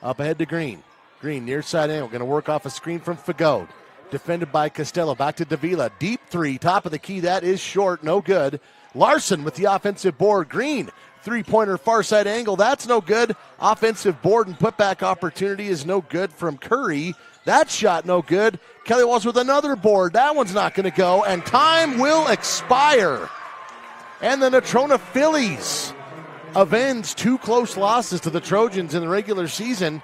Up ahead to Green. Green, near side angle, going to work off a screen from Fago. Defended by Costello. Back to Davila. Deep 3, top of the key. That is short, no good. Larson with the offensive board. Green, 3-pointer, far side angle. That's no good. Offensive board and putback opportunity is no good from Curry. That shot no good. Kelly Walsh with another board. That one's not going to go, and time will expire. And the Natrona Phillies avenge 2 close losses to the Trojans in the regular season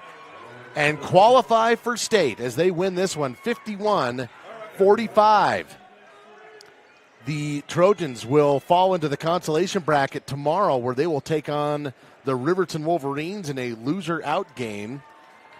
and qualify for state as they win this one 51-45. The Trojans will fall into the consolation bracket tomorrow, where they will take on the Riverton Wolverines in a loser-out game.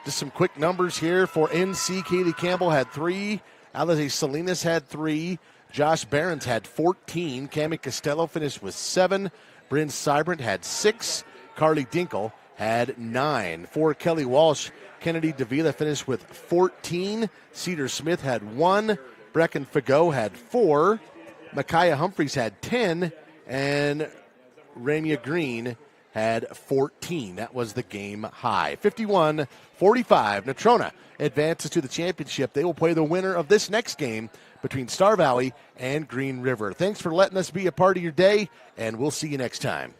Just some quick numbers here for NC. Katie Campbell had 3. Alize Salinas had 3. Josh Barons had 14. Cami Costello finished with 7. Bryn Seibert had 6. Carly Dinkle had 9. For Kelly Walsh, Kennedy Davila finished with 14. Cedar Smith had 1. Brecken Fagot had 4. Micaiah Humphreys had 10. And Ramya Green had 14. That was the game high. 51-45. Natrona advances to the championship. They will play the winner of this next game between Star Valley and Green River. Thanks for letting us be a part of your day, and we'll see you next time.